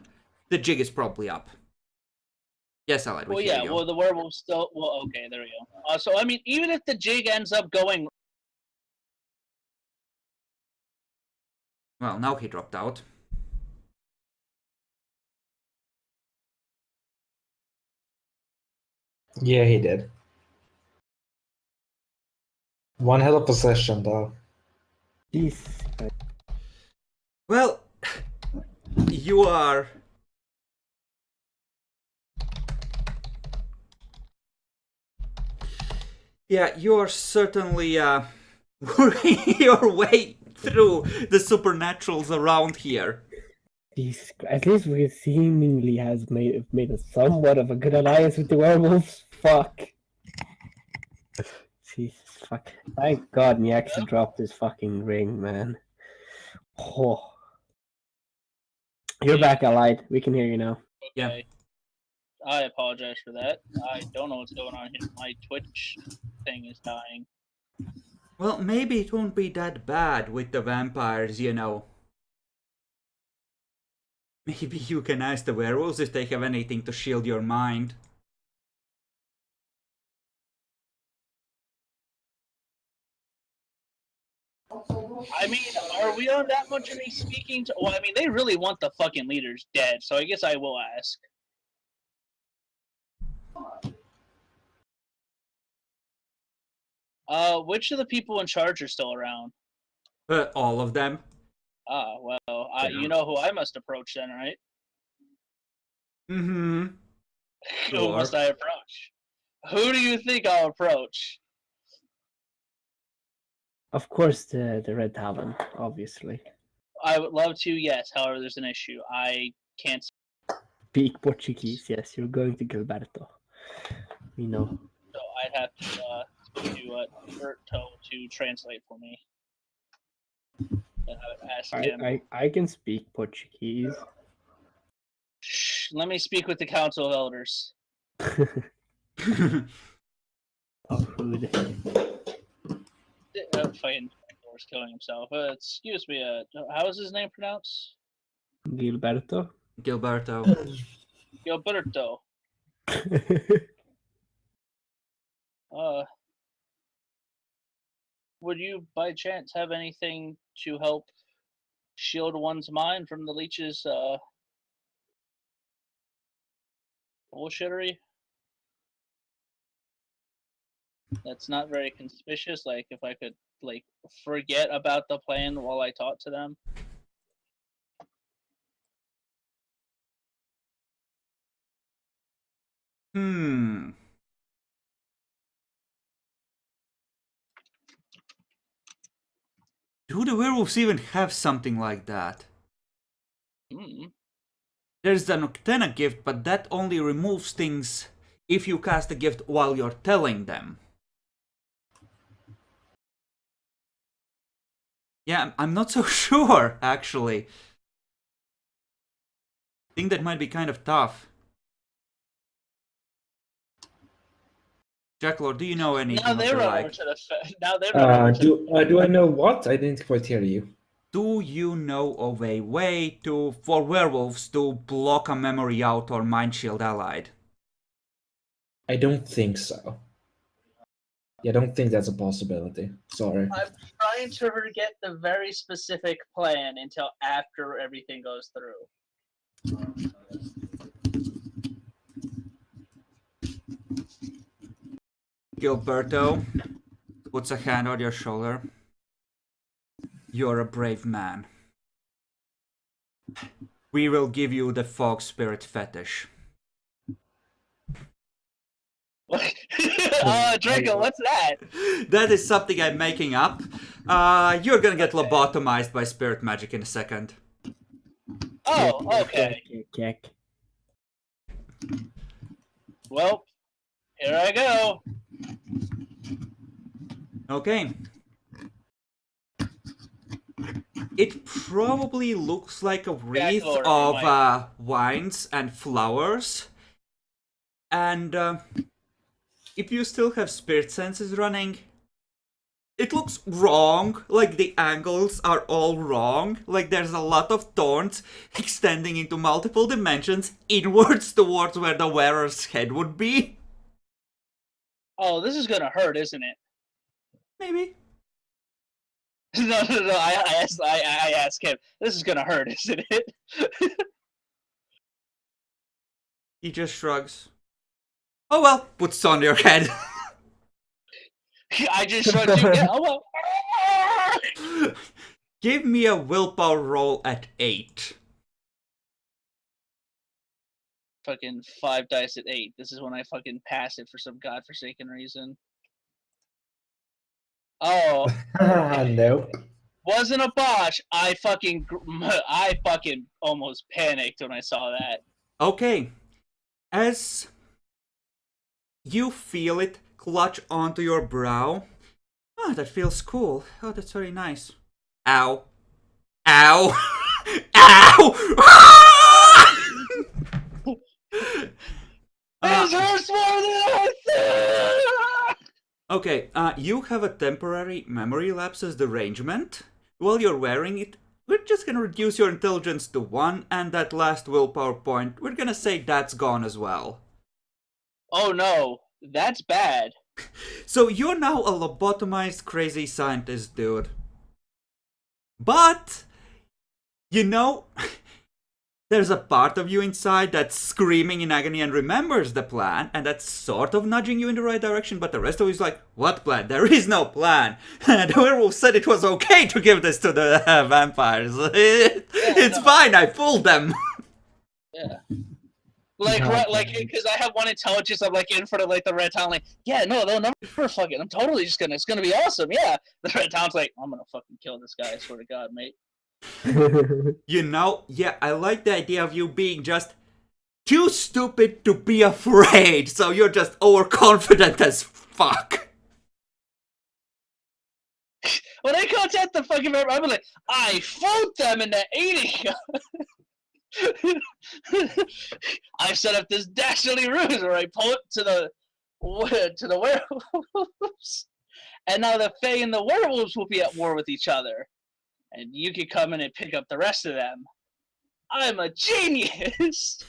the jig is probably up. Yes, Allied, we Well, hear yeah. you. Well, the werewolf still. Well, okay, there we go. So, I mean, even if the jig ends up going. Well, now he dropped out. Yeah, he did. One hell of a session, though. Jeez. Well, you are. Yeah, you're certainly working your way through the supernaturals around here. At least we seemingly has made a somewhat of a good alliance with the werewolves. Fuck. Jesus fuck. Thank God Nyaxi dropped his fucking ring, man. Oh. You're back, allied. We can hear you now. Yeah. Okay. I apologize for that. I don't know what's going on here. My Twitch thing is dying. Well, maybe it won't be that bad with the vampires, you know. Maybe you can ask the werewolves if they have anything to shield your mind. I mean, are we on that much of a speaking to? Well, I mean, they really want the fucking leaders dead, so I guess I will ask. Which of the people in charge are still around? All of them. Ah, well, Yeah. you know who I must approach then, right? Mm-hmm. Who must I approach? Who do you think I'll approach? Of course, the Red Talon, obviously. I would love to, yes. However, there's an issue. I can't. Speak Portuguese. Yes, you're going to Gilberto. We know. So I'd have to speak to Berto to translate for me. And I would ask him. I can speak Portuguese. Shh, let me speak with the Council of Elders. Oh, rude. Fucking Thor's killing himself. Excuse me. How is his name pronounced? Gilberto. Gilberto. Gilberto. Would you by chance have anything to help shield one's mind from the leech's bullshittery? That's not very conspicuous. Like if I could like forget about the plan while I talk to them. Hmm. Do the werewolves even have something like that? Hmm. There's the Noctena gift, but that only removes things if you cast the gift while you're telling them. Yeah, I'm not so sure, actually. I think that might be kind of tough. Jacklord, do you know Now anything of they the run over like? to now they run over to Do I know what? I didn't quite hear you. Do you know of a way for werewolves to block a memory out or mind shield allied? I don't think so. Yeah, I don't think that's a possibility. Sorry. I'm trying to forget the very specific plan until after everything goes through. Gilberto puts a hand on your shoulder. You're a brave man. We will give you the fog spirit fetish. Draco, what's that? That is something I'm making up. You're gonna get lobotomized by spirit magic in a second. Oh, okay. Kick. Well, here I go. Okay. It probably looks like a wreath Lord, of vines and flowers. And if you still have spirit senses running, it looks wrong. Like the angles are all wrong. Like there's a lot of thorns extending into multiple dimensions inwards towards where the wearer's head would be. Oh, this is gonna hurt, isn't it? Maybe. No. I asked him. This is gonna hurt, isn't it? He just shrugs. Oh well, puts on your head. I just shrugged you. Yeah, oh well. Give me a willpower roll at 8. Fucking 5 dice at 8. This is when I fucking pass it for some godforsaken reason. Oh, Nope. wasn't a botch. I fucking almost panicked when I saw that. Okay. As you feel it clutch onto your brow. Oh, that feels cool. Oh, that's very nice. Ow. Ow. Ow! This hurts more than I thought! Okay, you have a temporary memory lapse as derangement. While you're wearing it, we're just gonna reduce your intelligence to 1, and that last willpower point, we're gonna say that's gone as well. Oh no, that's bad. So you're now a lobotomized crazy scientist, dude. But, you know, there's a part of you inside that's screaming in agony and remembers the plan, and that's sort of nudging you in the right direction, but the rest of you is like, what plan? There is no plan. The werewolf said it was okay to give this to the vampires. It's fine, I fooled them. Yeah. Like, because I have one intelligence, I'm like in front of like the red town, like, yeah, no, they'll never fucking. I'm totally just gonna. It's gonna be awesome, yeah. The red town's like, I'm gonna fucking kill this guy. I swear to God, mate. You know, yeah, I like the idea of you being just too stupid to be afraid, so you're just overconfident as fuck. When I contact the fucking member, I'm like, I fooled them into eating. I've set up this dastardly ruse where I pull it to the werewolves, and now the Fae and the werewolves will be at war with each other, and you can come in and pick up the rest of them. I'm a genius.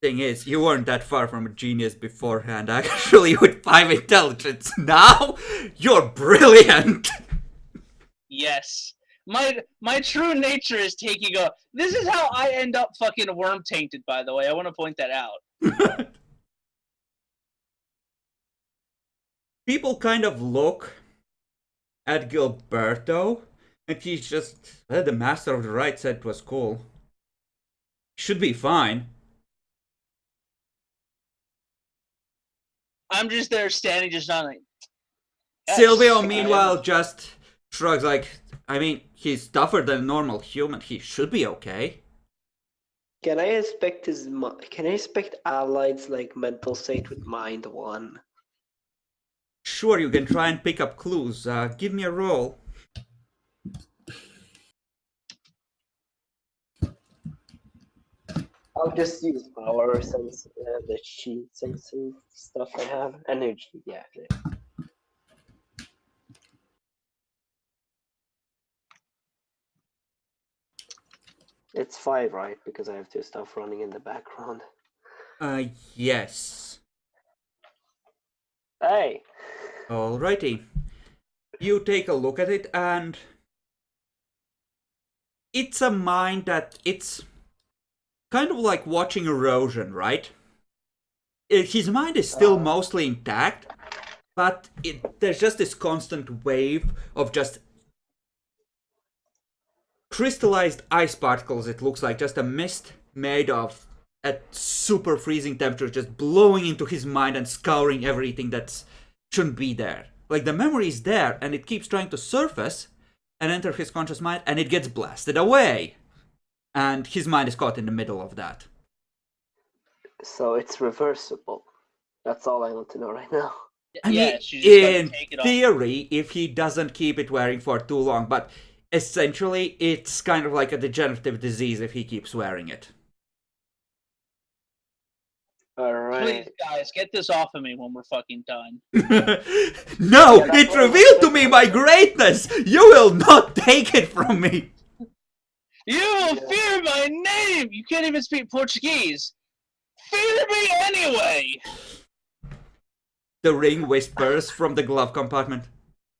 Thing is, you weren't that far from a genius beforehand, actually, with 5 intelligence. Now, you're brilliant! Yes. My true nature is taking a. This is how I end up fucking worm tainted, by the way. I want to point that out. People kind of look at Gilberto, and he's just, the master of the rite said it was cool. Should be fine. I'm just there standing, just not like. Yes, Silvio, I meanwhile, am. just shrugs like, I mean, he's tougher than a normal human. He should be okay. Can I expect Can I expect allies like mental state with mind one? Sure, you can try and pick up clues. Give me a roll. I'll just use power sense, the chi sensing stuff I have. Energy, yeah. It's 5, right? Because I have two stuff running in the background. Yes. Hey! Alrighty. You take a look at it, and it's a mind that it's kind of like watching erosion, right? His mind is still mostly intact, but there's just this constant wave of just crystallized ice particles. It looks like just a mist made of at super freezing temperatures, just blowing into his mind and scouring everything that shouldn't be there. Like the memory is there, and it keeps trying to surface and enter his conscious mind, and it gets blasted away. And his mind is caught in the middle of that. So it's reversible. That's all I want to know right now. I mean, Yes, you just gotta in take it off. theory, if he doesn't keep it wearing for too long, but essentially, it's kind of like a degenerative disease if he keeps wearing it. Alright. Please, guys, get this off of me when we're fucking done. No, it revealed to me my greatness! You will not take it from me! You will fear my name! You can't even speak Portuguese! Fear me anyway! The ring whispers from the glove compartment.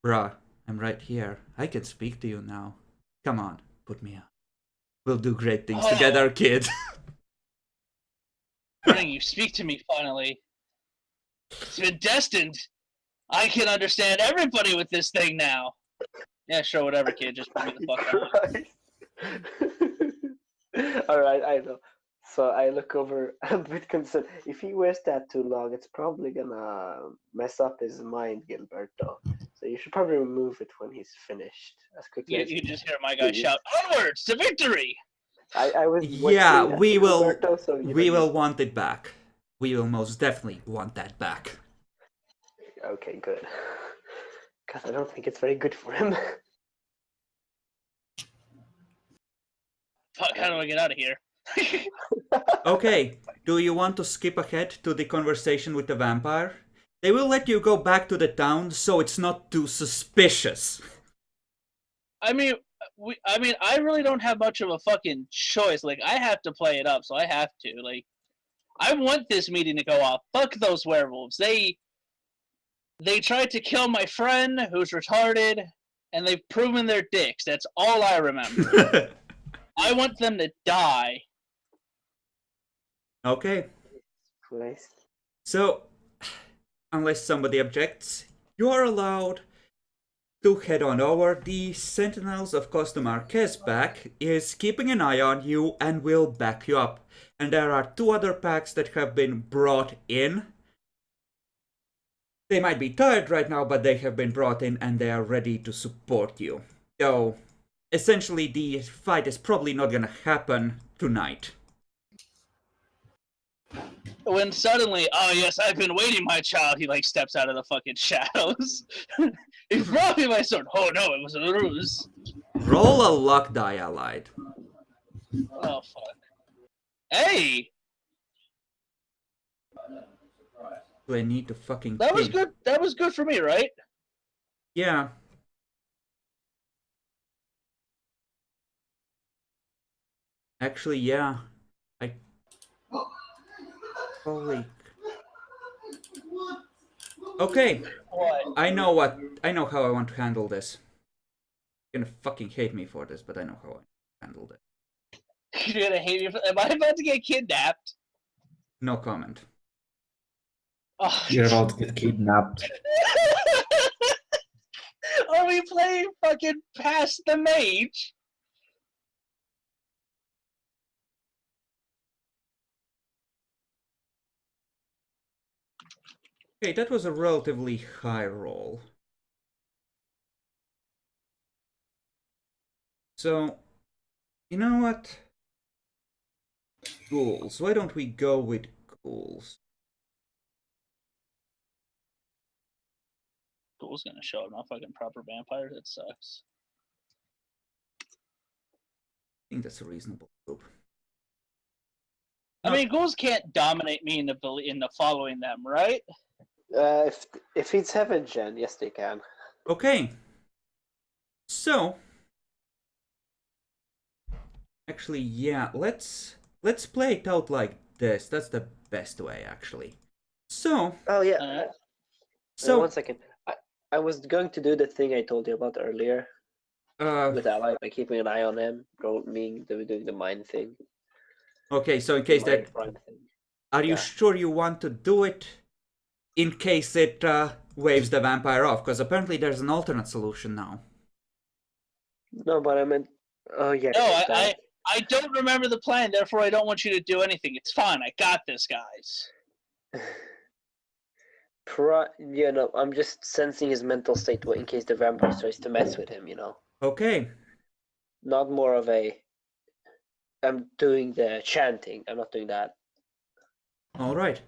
Bruh, I'm right here. I can speak to you now. Come on, put me on. We'll do great things together, kid. Ring, you speak to me finally. It's been destined. I can understand everybody with this thing now. Yeah, sure, whatever, kid. Just put me the fuck on. Alright, I know. So I look over, I'm a bit concerned. If he wears that too long, it's probably gonna mess up his mind, Gilberto. So you should probably remove it when he's finished as quickly as You just hear my guy shout, "Onwards to victory!" I was Yeah, whispering we at will. Gilberto, so We will want it back. We will most definitely want that back. Okay, good. Because I don't think it's very good for him. Fuck, how do I get out of here? Okay, do you want to skip ahead to the conversation with the vampire? They will let you go back to the town, so it's not too suspicious. I mean, I really don't have much of a fucking choice. Like, I have to play it up, so I have to. Like, I want this meeting to go off. Fuck those werewolves. They tried to kill my friend, who's retarded, and they've proven their dicks. That's all I remember. I want them to die. Okay, Nice. so unless somebody objects, you are allowed to head on over. The Sentinels of Costa Marquez pack is keeping an eye on you and will back you up. And there are two other packs that have been brought in. They might be tired right now, but they have been brought in and they are ready to support you. So, essentially, the fight is probably not gonna happen tonight. When suddenly, oh yes, I've been waiting, my child, he like steps out of the fucking shadows. He brought me my sword. Oh no, it was a ruse. Roll a luck die, allied. Oh fuck. Hey! Do I need to fucking That was think? good. That was good for me, right? Yeah. Actually, yeah. Holy. Okay. What? I know how I want to handle this. You're gonna fucking hate me for this, but I know how I handled it. You're gonna hate me for. Am I about to get kidnapped? No comment. Oh. You're about to get kidnapped. Are we playing fucking past the mage? Okay, that was a relatively high roll. So, you know what? Ghouls. Why don't we go with ghouls? Ghoul's gonna show up, not fucking proper vampire. That sucks. I think that's a reasonable group. I No. mean, ghouls can't dominate me in the following them, right? If it's heaven gen, yes they can. Okay. So, actually, yeah, let's play it out like this. That's the best way, actually. So, Oh yeah. so 1 second. I was going to do the thing I told you about earlier with Ally by keeping an eye on him, doing the mind thing. okay, so in The case that, mind prime thing. are you Yeah. sure you want to do it in case it waves the vampire off? Because apparently there's an alternate solution now. No, but I meant. Oh yeah. No, there's that. I don't remember the plan. Therefore, I don't want you to do anything. It's fine. I got this, guys. You know, I'm just sensing his mental state in case the vampire tries to mess with him. You know, Okay. not more of a. I'm doing the chanting. I'm not doing that. All right.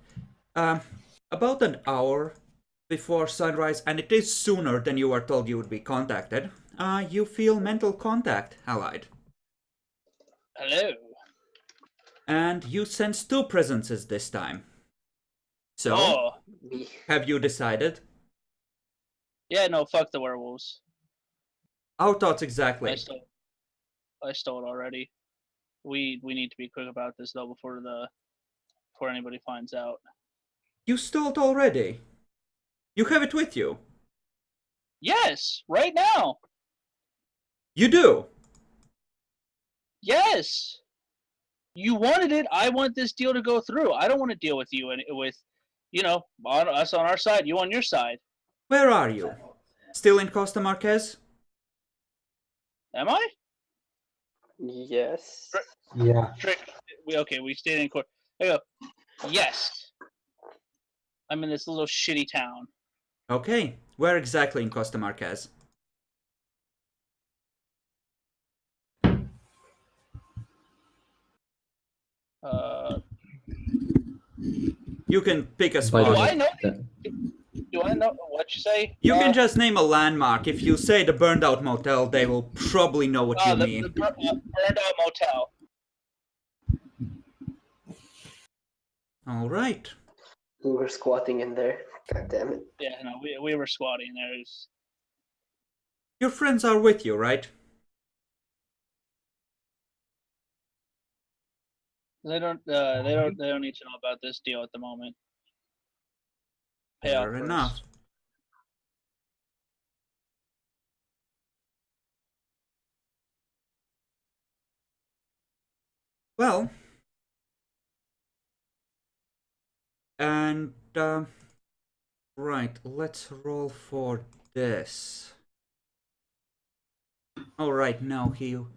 About an hour before sunrise, and it is sooner than you were told you would be contacted, you feel mental contact, Allied. Hello. And you sense two presences this time. So, Oh, Me. have you decided? yeah, no, fuck the werewolves. Our thoughts exactly. I stole it already. We need to be quick about this though before anybody finds out. You stole it already. You have it with you. Yes, right now. You do. Yes. You wanted it. I want this deal to go through. I don't want to deal with you and with, us on our side, you on your side. Where are you? Still in Costa Marquez? Am I? Yes. Yeah. We stayed in court. I go, yes. I'm in this little shitty town. Okay. Where exactly in Costa Marquez? You can pick a By spot. the Do I way, know? that- Do I know what you say? You can just name a landmark. If you say the burned out motel, they will probably know what you the mean. burned out motel. All right. We were squatting in there. God damn it. Yeah, no, we were squatting there. Your friends are with you, right? They don't need to know about this deal at the moment. Pay off Fair first. enough. Well, and right, let's roll for this. All right, now you.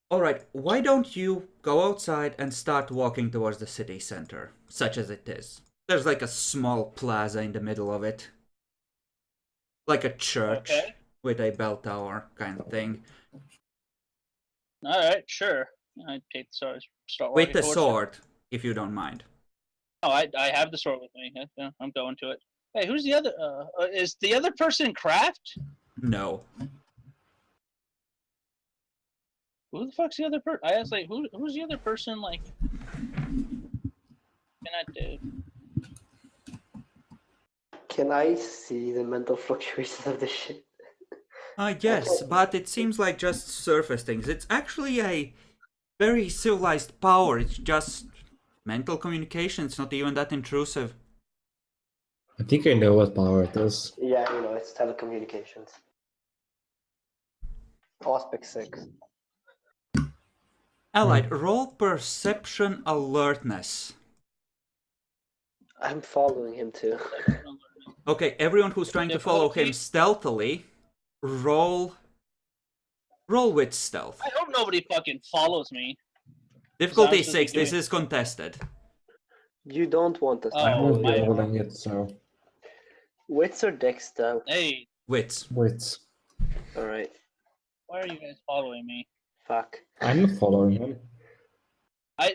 All right, why don't you go outside and start walking towards the city center, such as it is? There's like a small plaza in the middle of it, like a church Okay. with a bell tower kind of thing, All right, sure. I take the sword. Start with walking the towards it. sword, if you don't mind. Oh, I have the sword with me. Yeah, I'm going to it. Hey, who's the other? Is the other person Kraft? No. Who the fuck's the other person? I asked like, who's the other person? Like, can I do? Can I see the mental fluctuations of this shit? Yes, but it seems like just surface things. It's actually a very civilized power. It's just mental communication. It's not even that intrusive. I think I know what power it is. Yeah, you know, it's telecommunications. Aspect 6. Allied, roll perception alertness. I'm following him too. Okay, everyone who's trying to follow him stealthily, roll with stealth. I hope nobody fucking follows me. Difficulty Sounds like 6, this doing- is contested. You don't want us to Oh, I follow won't be my- you. rolling it, so Wits or Dex though? Hey, Wits. Wits. Alright. why are you guys following me? Fuck. I'm not following him.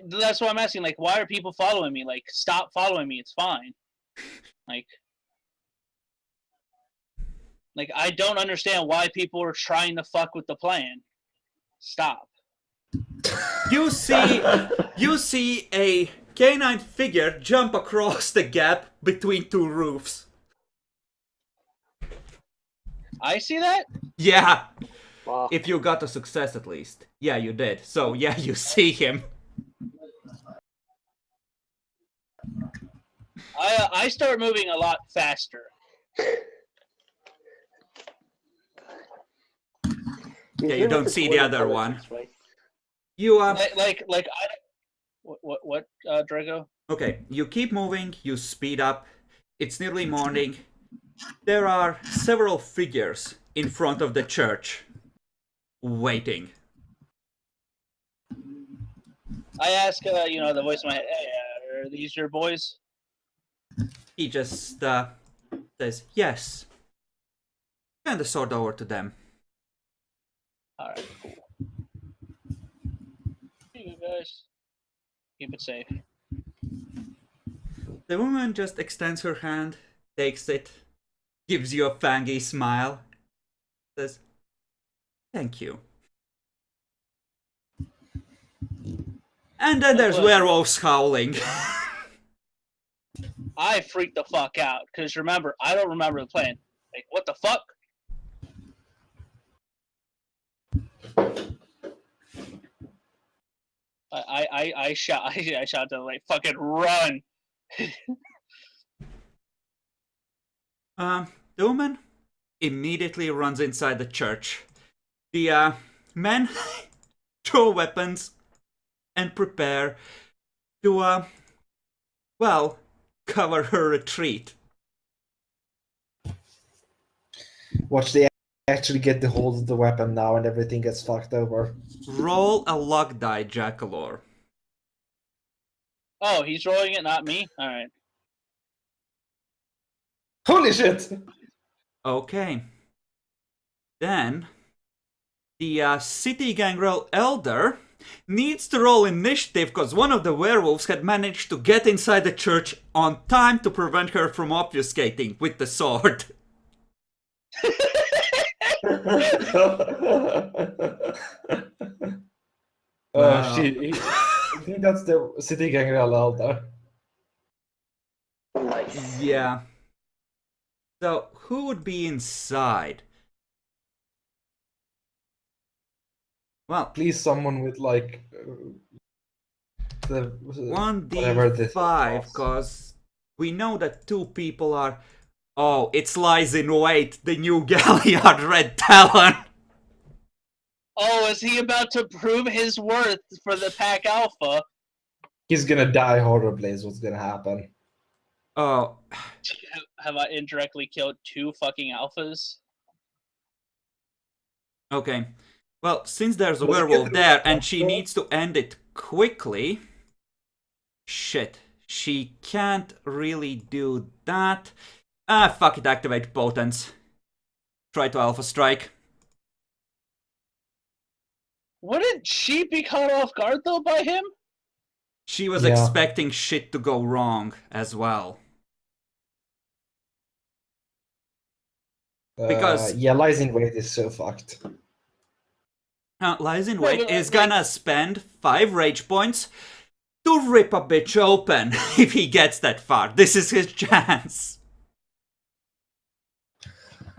That's what I'm asking. Like, why are people following me? Like, stop following me. It's fine. Like I don't understand why people are trying to fuck with the plan. Stop. You see a canine figure jump across the gap between two roofs. I see that? Yeah, Fuck. if you got a success at least. Yeah, you did. So yeah, you see him. I start moving a lot faster. Yeah, you hear don't the see the toilet other one. politics, right? You Like I. What, Drago? Okay, you keep moving, you speed up. It's nearly morning. There are several figures in front of the church, waiting. I ask, the voice in my head, hey, are these your boys? He just says, yes. Hand the sword over to them. Alright, cool. Here you go, guys. Keep it safe. The woman just extends her hand, takes it, gives you a fangy smile, says, thank you. And then there's werewolves howling. I freaked the fuck out, because remember, I don't remember the plan. Like, what the fuck? I shot to like fucking run. The woman immediately runs inside the church. The men draw weapons and prepare to, cover her retreat. Watch, they actually get the hold of the weapon now and everything gets fucked over. Roll a luck die, Jackalor. Oh, he's rolling it, not me? Alright. Holy shit! Okay. Then, the city gangrel elder needs to roll initiative because one of the werewolves had managed to get inside the church on time to prevent her from obfuscating with the sword. Oh shit. I think that's the city gangrel elder. Nice. Yeah. So, who would be inside? Well, Please, someone with like the whatever this 1d5, because we know that two people are. Oh, it lies in wait, the new Galliard Red Talon. Oh, is he about to prove his worth for the Pack Alpha? He's gonna die horribly is what's gonna happen. Oh, Have I indirectly killed two fucking alphas? okay. Well, since there's a Does it get werewolf the there red and she talon? needs to end it quickly. Shit. She can't really do that. Fuck it, activate potence. Try to alpha strike. Wouldn't she be caught off guard though by him? She was Yeah. expecting shit to go wrong as well. Because yeah, lies in wait is so fucked. Lies in No, Wait but, is like- gonna spend 5 rage points to rip a bitch open if he gets that far. This is his chance.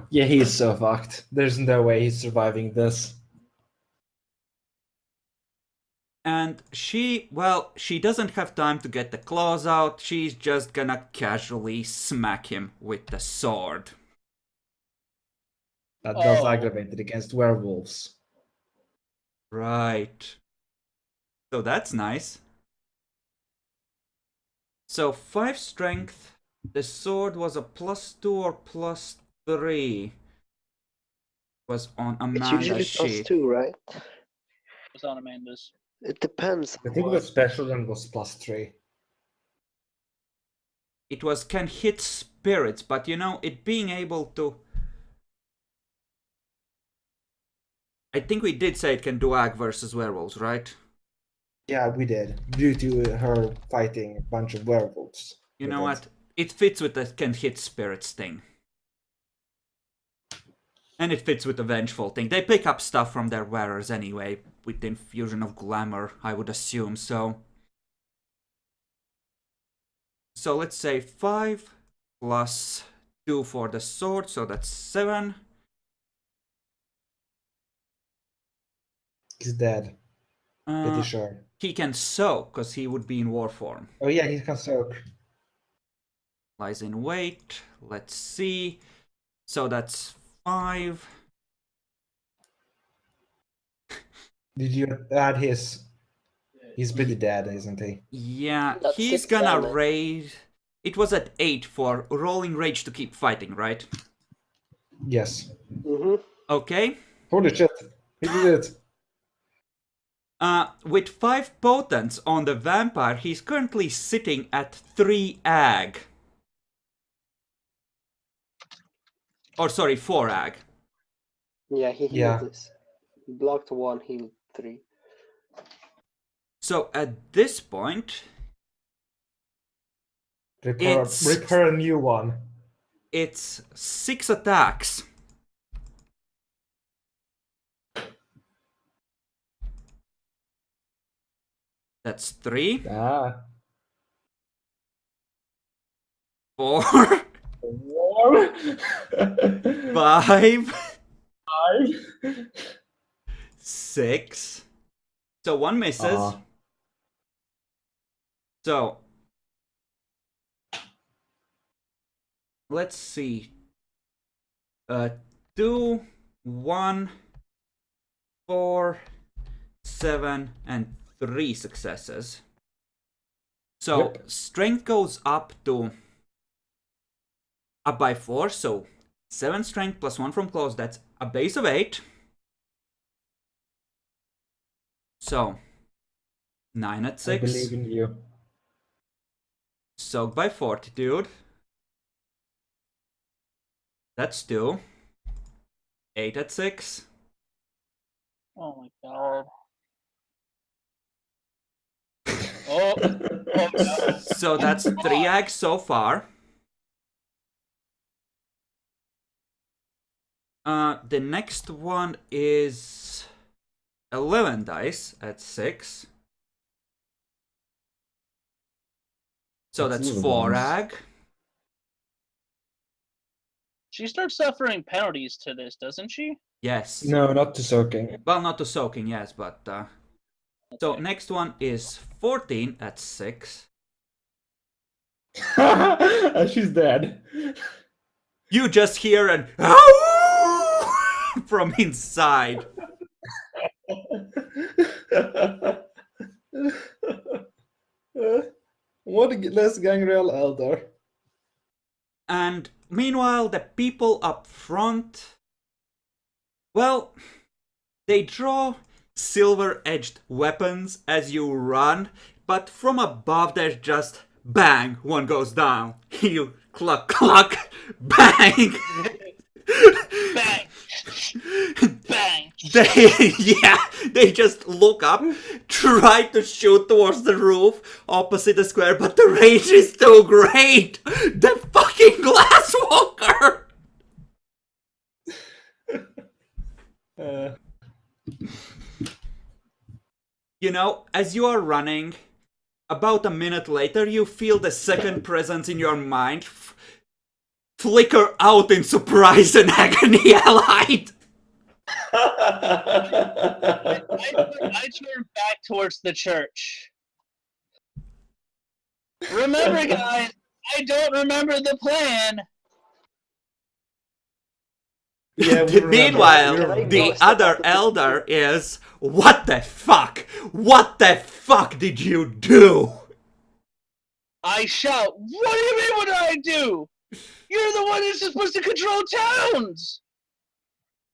Yeah, he is so fucked. There's no way he's surviving this. And she doesn't have time to get the claws out. She's just gonna casually smack him with the sword. That does Oh. aggravate it against werewolves. Right. So that's nice. So 5 strength. The sword was a +2 or +3. Was on It's Amanda's usually sheet. +2, right? It's on Amanda's. It depends. I think the special one was +3. It was can hits spirits, but it being able to... I think we did say it can do ag versus werewolves, right? Yeah, we did. Due to her fighting a bunch of werewolves. You with know it. what? It fits with the can hit spirits thing. And it fits with the vengeful thing. They pick up stuff from their wearers anyway, with the infusion of glamour, I would assume, so... So let's say 5 plus 2 for the sword, so that's 7. He's dead. Pretty sure. He can soak, because he would be in war form. Oh yeah, he can soak. Lies in wait. Let's see. So that's 5. Did you add his? He's pretty dead, isn't he? Yeah, That's he's 6 gonna damage. raise... It was at 8 for rolling rage to keep fighting, right? Yes. Mm-hmm. Okay. Holy shit! He did it. With 5 potents on the vampire, he's currently sitting at 3 ag. Or sorry, 4 ag. Yeah, he Yeah. healed this. Blocked 1, healed 3. So at this point, Rip her a new one. it's 6 attacks. That's 3, Ah. 4, War. 5, 6. So 1 misses. So let's see. 2, 1, 4, 7, and 3 successes. So Yep. strength goes up by 4, so 7 strength plus 1 from close, that's a base of 8. So 9 at I 6. believe in you. Soaked by fortitude. That's 2. 8 at 6. Oh my god. Oh, oh no. So that's 3 ag so far. The next one is 11 dice at 6. So That's that's little 4 ones. ag. She starts suffering penalties to this, doesn't she? Yes. No, not to soaking. Well, not to soaking, yes, but... So Okay. next one is 14 at 6. She's dead. You just hear an "Ow!" from inside. What a less gangrel elder. And meanwhile, the people up front, well, they draw silver-edged weapons as you run, but from above there's just bang, one goes down. You cluck, cluck, bang. Bang! Bang! They just look up, try to shoot towards the roof opposite the square, but the range is too great. The fucking glasswalker. As you are running, about a minute later, you feel the second presence in your mind flicker out in surprise and agony allied. I turn back towards the church. Remember, guys, I don't remember the plan. Yeah, we remember. Meanwhile, We remember. the other elder is, what the fuck? What the fuck did you do? I shout, what do you mean, what did I do? You're the one who's supposed to control towns!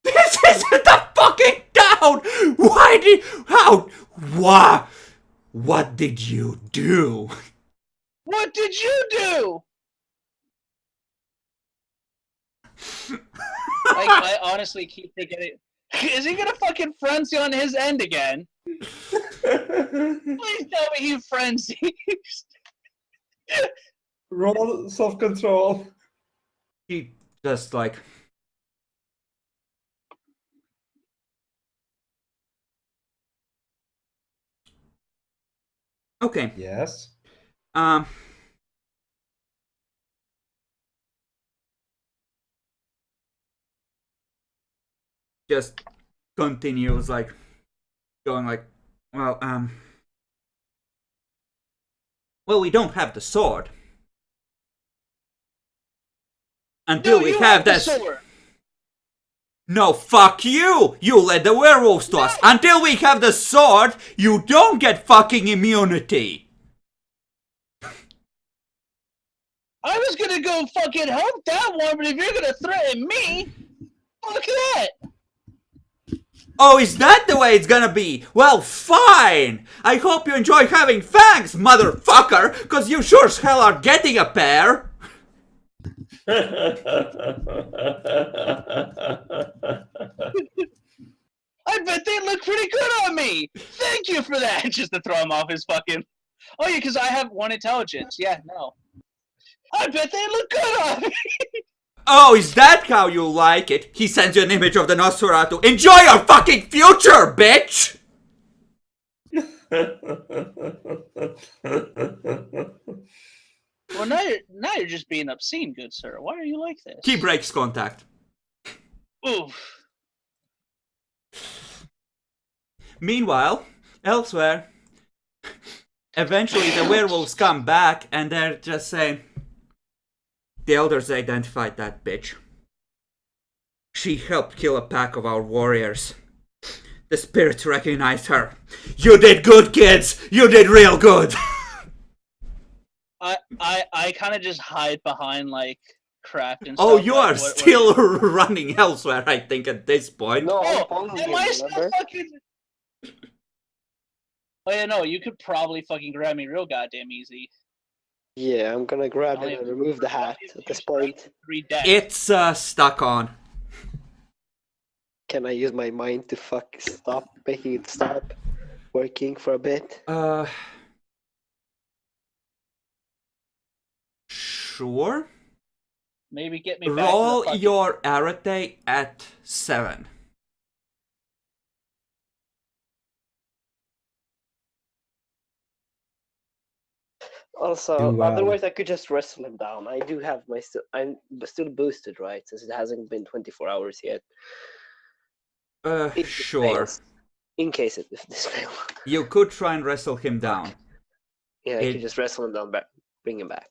This isn't the fucking town! What did you do? What did you do? Like, I honestly keep forgetting. Is he gonna fucking frenzy on his end again? Please tell me he frenzies. Roll self-control. He just like. Okay. Yes. Um. Just continues like going like, well, well, we don't have the sword until No, we you have the that. sword. No, fuck you! You led the werewolves to us. Until we have the sword, you don't get fucking immunity. I was gonna go fucking help that one, but if you're gonna threaten me, fuck that. Oh, is that the way it's gonna be? Well, fine! I hope you enjoy having fangs, motherfucker, cause you sure as hell are getting a pair! I bet they look pretty good on me. Thank you for that. Just to throw him off his fucking. Oh yeah, because I have 1 intelligence. Yeah, no. I bet they look good on me. Oh, is that how you like it? He sends you an image of the Nosferatu. Enjoy your fucking future, bitch! Well, now you're just being obscene, good sir. Why are you like this? He breaks contact. Oof. Meanwhile, elsewhere, eventually the werewolves come back and they're just saying, the elders identified that bitch. She helped kill a pack of our warriors. The spirits recognized her. You did good, kids! You did real good! I kind of just hide behind like craft and stuff. Oh, you like, are still running elsewhere, I think, at this point. No, I'm Oh, following am you, I still remember? fucking? Oh yeah, no, you could probably fucking grab me real goddamn easy. Yeah, I'm gonna grab Only it and have- remove the hat at this point. 3 deaths. It's stuck on. Can I use my mind to stop making it stop working for a bit? Sure. Maybe get me back to Roll the fucking... your arete at 7. Also, Do well. otherwise I could just wrestle him down. I do have my I'm still boosted, right? Since it hasn't been 24 hours yet. If this Sure. fails. In case if this fails. You could try and wrestle him down. Yeah, I It- could just wrestle him down, back, bring him back.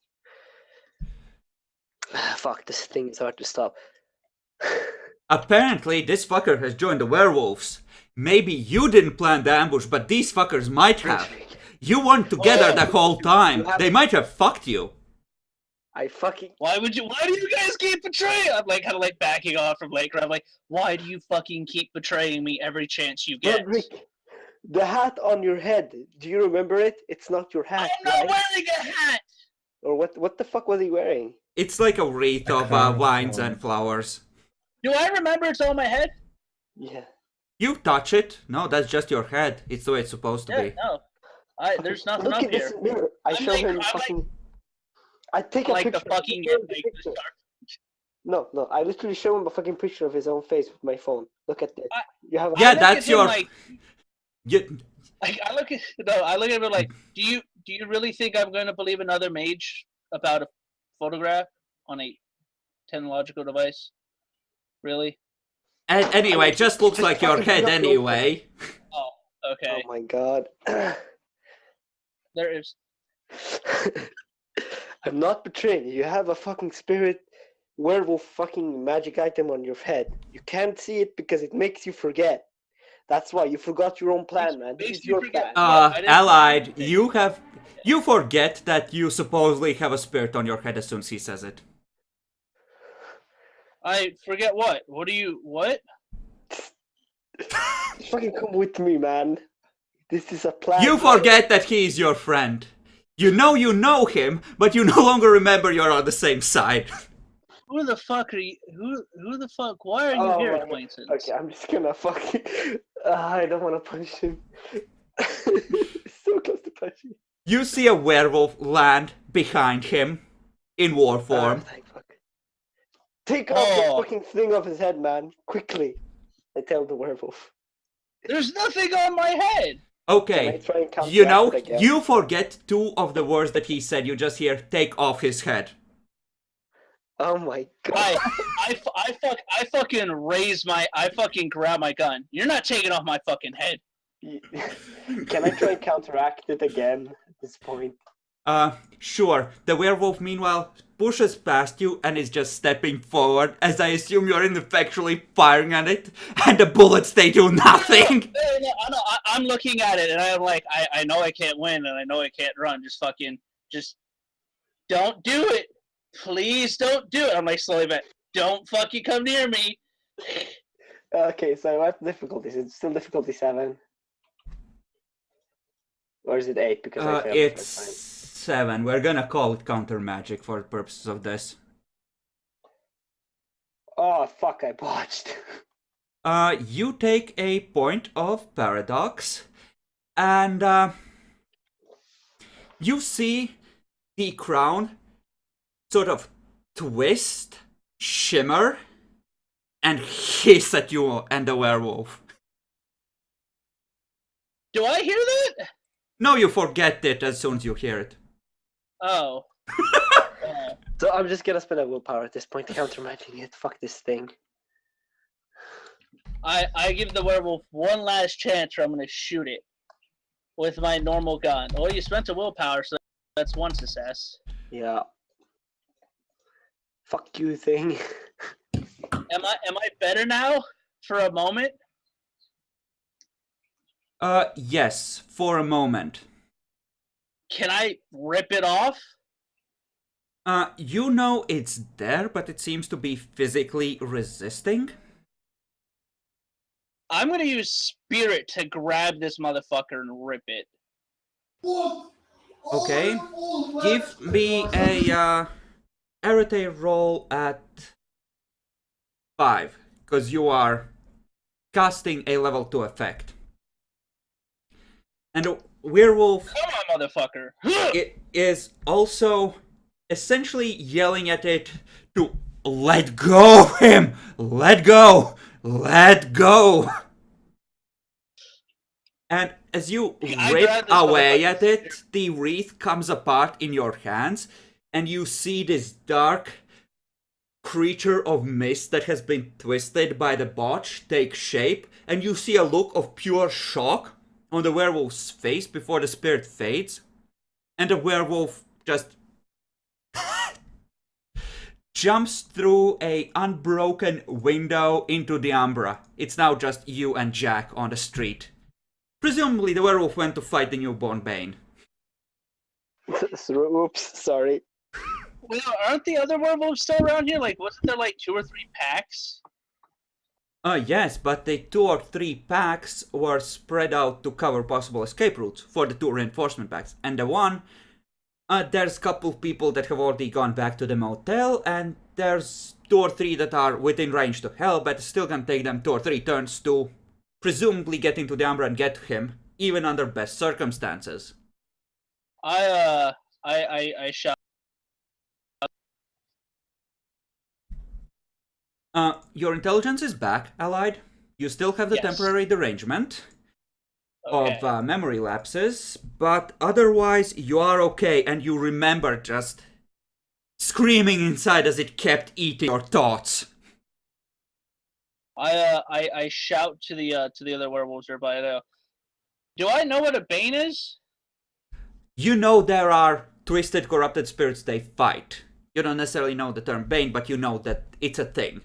Fuck, this thing is hard to stop. Apparently, this fucker has joined the werewolves. Maybe you didn't plan the ambush, but these fuckers might have. You weren't together the whole time. They might have fucked you. I fucking Why do you guys keep betraying? I'm like kind of like backing off from Laker. I'm like, why do you fucking keep betraying me every chance you get? Roderick, the hat on your head. Do you remember it? It's not your hat, I'm not right? wearing a hat. Or what the fuck was he wearing? It's like a wreath of vines and flowers. Do I remember it's on my head? Yeah. You touch it. No, that's just your head. It's the way it's supposed to Yeah, be. no. There's nothing Look up at here. this mirror. I I'm show like- him I'm like- fucking. I take a Like picture. the fucking I show him the like, picture. No, I literally show him a fucking picture of his own face with my phone. Look at this. You have. Yeah, I look that's at him your. like- You, I look at him like, do you really think I'm going to believe another mage about a photograph on a technological device? Really? anyway, it just looks Just like your fucking head put up your- anyway. Oh, okay. Oh my god. There is. I'm not betraying you. You have a fucking spirit werewolf fucking magic item on your head. You can't see it because it makes you forget. That's why you forgot your own plan, man. This Makes is you your forget. plan. I didn't- Allied, you forget that you supposedly have a spirit on your head as soon as he says it. I forget what? What? Fucking come with me, man. This is a plan. You forget that he is your friend. You know him, but you no longer remember you're on the same side. Who the fuck are you? Who the fuck? Why are you Oh here, my God. acquaintance? Okay, I'm just gonna fucking. I don't want to punch him. So close to punching. You see a werewolf land behind him in war Oh, form. thank fuck. Take off the Oh. fucking thing off his head, man. Quickly. I tell the werewolf. There's nothing on my head. Can I Okay, try and counteract you know, it again? you forget 2 of the words that he said. You just hear, take off his head. Oh my god. I fucking raise my, I fucking grab my gun. You're not taking off my fucking head. Can I try and counteract it again at this point? Sure. The werewolf, meanwhile, pushes past you and is just stepping forward, as I assume you're ineffectually firing at it, and the bullets, they do nothing! I'm looking at it and I'm like, I know I can't win and I know I can't run. Just don't do it. Please don't do it. I'm like slowly back. Don't fucking come near me. Okay, so what difficulty? Is it still difficulty 7? Or is it 8 because I failed the It's first 7. We're gonna call it counter magic for the purposes of this. time? Oh, fuck, I botched. You take a point of paradox, and you see the crown sort of twist, shimmer, and hiss at you and the werewolf. Do I hear that? No, you forget it as soon as you hear it. Oh. So I'm just gonna spend a willpower at this point to counter-magic it. Fuck this thing. I give the werewolf one last chance or I'm gonna shoot it with my normal gun. Well, you spent a willpower, so that's one success. Yeah. Fuck you, thing. Am I better now for a moment? Yes, for a moment. Can I rip it off? You know it's there, but it seems to be physically resisting. I'm gonna use spirit to grab this motherfucker and rip it. Okay. Give me a arete roll at 5, because you are casting a level 2 effect. And the werewolf Come on, motherfucker! it is also essentially yelling at it to let go of him! Let go! Let go! And as you I rip grabbed this away motherfucker. at it, the wreath comes apart in your hands, and you see this dark creature of mist that has been twisted by the botch take shape, and you see a look of pure shock on the werewolf's face before the spirit fades, and the werewolf just jumps through a unbroken window into the Umbra. It's now just you and Jack on the street. Presumably the werewolf went to fight the newborn Bane. Oops, sorry. Well, aren't the other werewolves still around here? Like, wasn't there like 2 or 3 packs? Yes, but the 2 or 3 packs were spread out to cover possible escape routes for the 2 reinforcement packs. And the one, there's a couple of people that have already gone back to the motel, and there's 2 or 3 that are within range to help, but it still can take them 2 or 3 turns to presumably get into the Umbra and get to him, even under best circumstances. I shot. Your intelligence is back, allied. You still have the Yes. temporary derangement Okay. of memory lapses, but otherwise you are okay, and you remember just screaming inside as it kept eating your thoughts. I shout to the other werewolves nearby. Do I know what a bane is? You know there are twisted, corrupted spirits they fight. You don't necessarily know the term Bane, but you know that it's a thing.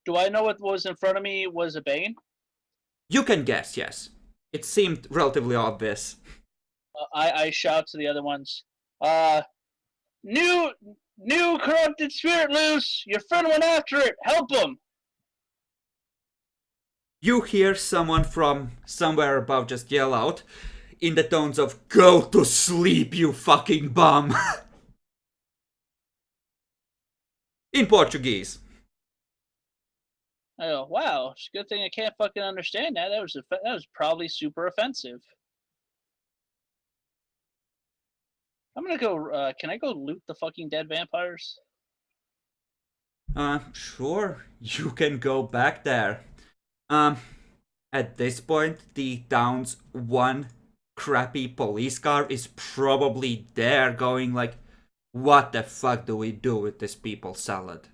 Do I know what was in front of me was a bane? You can guess, yes. It seemed relatively obvious. I shout to the other ones. New corrupted spirit loose. Your friend went after it. Help him. You hear someone from somewhere above just yell out in the tones of, "Go to sleep, you fucking bum!" In Portuguese. I go, wow, it's a good thing I can't fucking understand that. That was probably super offensive. I'm gonna go. Can I go loot the fucking dead vampires? Sure, you can go back there. At this point, the town's one crappy police car is probably there going like, what the fuck do we do with this people salad?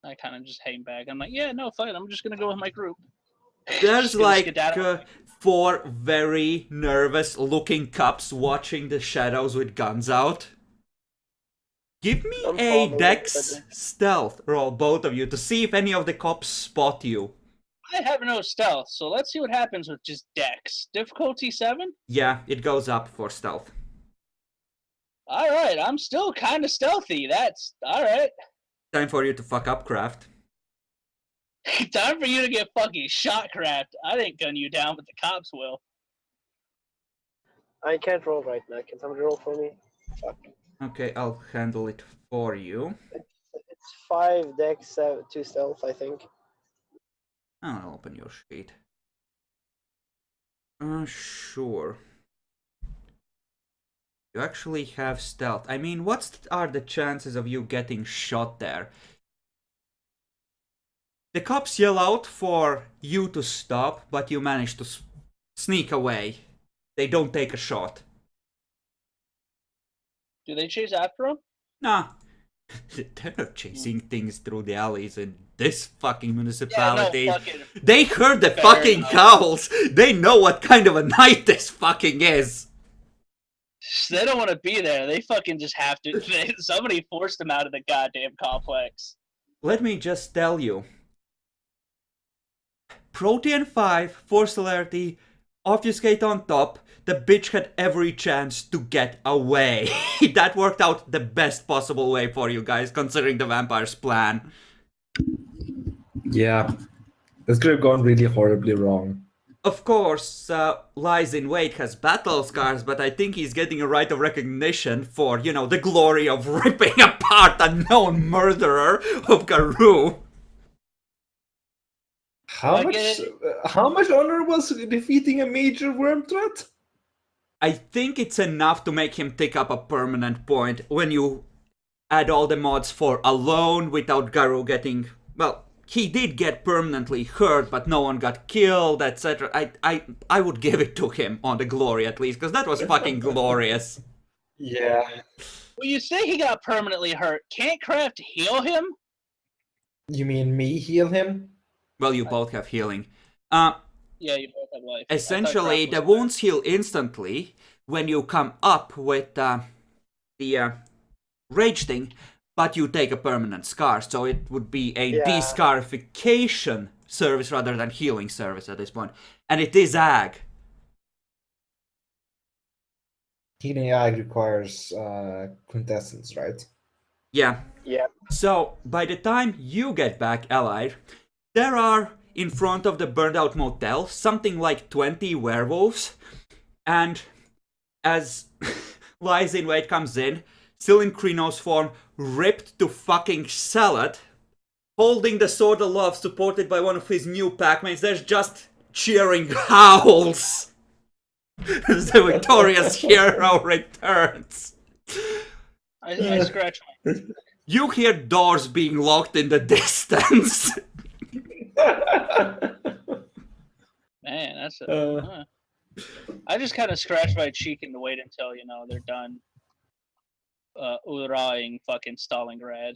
I kind of just hang back. I'm like, yeah, no, fine. I'm just gonna go with my group. There's Just gonna like skedaddle. 4 very nervous looking cops watching the shadows with guns out. Give me I'm a following dex everybody. stealth roll, both of you, to see if any of the cops spot you. I have no stealth, so let's see what happens with just Dex. Difficulty 7. Yeah, it goes up for stealth. All right, I'm still kind of stealthy. That's all right. Time for you to fuck up, Craft. Time for you to get fucking shot craft. I didn't gun you down, but the cops will. I can't roll right now. Can somebody roll for me? Fuck. Okay, I'll handle it for you. It's 5 dex, 2 stealth, I think. I'll open your sheet. Sure. You actually have stealth. I mean, what are the chances of you getting shot there? The cops yell out for you to stop, but you manage to sneak away. They don't take a shot. Do they chase after him? Nah. They're not chasing things through the alleys in this fucking Yeah, no municipality. fucking. They heard the Fair fucking enough. calls. They know what kind of a night this fucking is. They don't want to be there. They fucking just have to. Somebody forced them out of the goddamn complex. Let me just tell you. Protean 5, Force Celerity, Obfuscate on top. The bitch had every chance to get away. That worked out the best possible way for you guys, considering the vampire's plan. Yeah. This could have gone really horribly wrong. Of course, Lies in Wait has battle scars, but I think he's getting a right of recognition for, you know, the glory of ripping apart a known murderer of Garou. How much honor was defeating a major worm threat? I think it's enough to make him take up a permanent point when you add all the mods for alone without Garou getting, well, he did get permanently hurt, but no one got killed, etc. I would give it to him on the glory at least, because that was fucking glorious. Yeah. Well, you say he got permanently hurt. Can't Kraft heal him? You mean me heal him? Well, you both have healing. Yeah, you both have life. Essentially, the wounds heal instantly when you come up with the rage thing, but you take a permanent scar, so it would be a descarification service rather than healing service at this point. And it is ag. Healing ag requires quintessence, right? Yeah. Yeah. So, by the time you get back, Allied, there are, in front of the burned out motel, something like 20 werewolves. And as Lies in Wait comes in, still in Krino's form, ripped to fucking salad, holding the sword of love supported by one of his new packmates, there's just cheering howls as the victorious hero returns. I scratch my. You hear doors being locked in the distance. Man, that's a. I just kind of scratch my cheek and wait until they're done. Uraing fucking Stalingrad.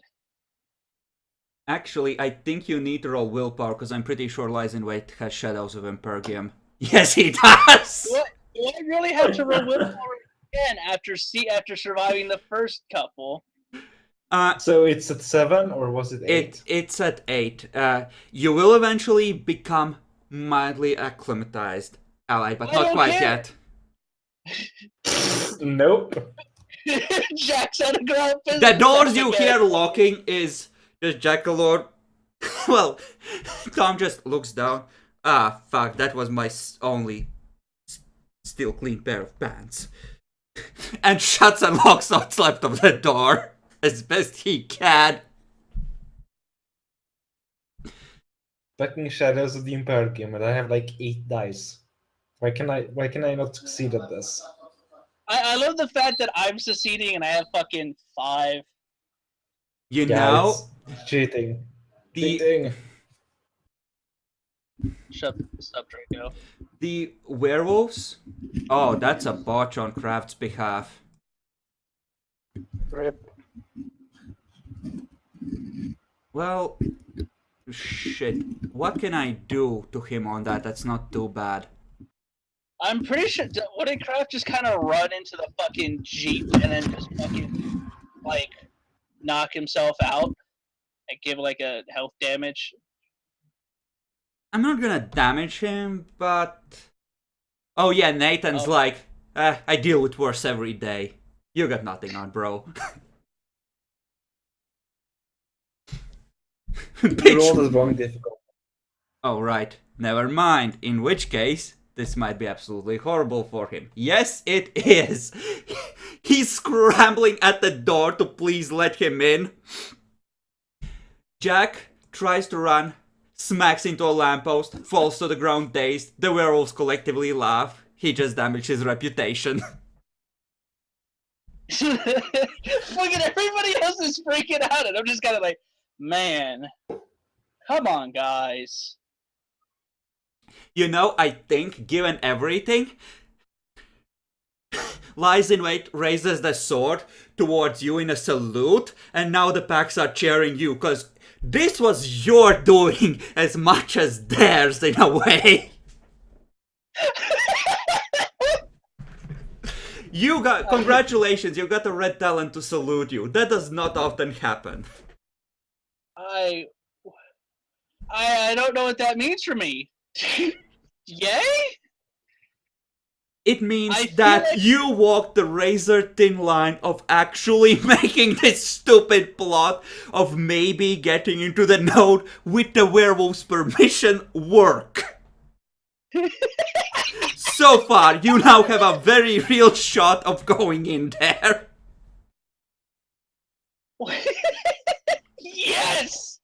Actually, I think you need to roll willpower because I'm pretty sure Lies in Wait has Shadows of Impergium. Yes, he does. What? Do I really have to roll willpower again after surviving the first couple? So it's at 7, or was it 8? It's at 8. You will eventually become mildly acclimatized, Ally, but not quite yet. Nope. Jack's out of ground. The doors you hear locking is just Jackalord. Well, Tom just looks down. Ah, fuck, that was my only still clean pair of pants. And shuts and locks what's left of the door. as best he can. Fucking Shadows of the Empire game, and I have like 8 dice. Why can I not succeed at this? I love the fact that I'm succeeding and I have fucking 5. You Yeah, know, it's cheating. the Cheating. Shut up, Draco. the werewolves. Oh, that's a botch on Craft's behalf. Rip. Well, shit. What can I do to him on that? That's not too bad. I'm pretty sure. Wouldn't Kraft just kind of run into the fucking Jeep and then just fucking, like, knock himself out? And give, like, a health damage? I'm not gonna damage him, but... Oh yeah, Nathan's like, I deal with worse every day. You got nothing on, bro. You rolled the wrong difficult. Oh, right. Never mind. In which case, this might be absolutely horrible for him. Yes, it is. He's scrambling at the door to please let him in. Jack tries to run, smacks into a lamppost, falls to the ground dazed. The werewolves collectively laugh. He just damaged his reputation. Fucking everybody else is freaking out, and I'm just kind of like, man, come on, guys. You know, I think, given everything, lies in wait, raises the sword towards you in a salute, and now the packs are cheering you, because this was your doing as much as theirs in a way. You got, congratulations, you got a red talent to salute you. That does not often happen. I don't know what that means for me. Yay? It means I feel that like- you walked the razor thin line of actually making this stupid plot of maybe getting into the node with the werewolf's permission work. So far, you now have a very real shot of going in there. Yes!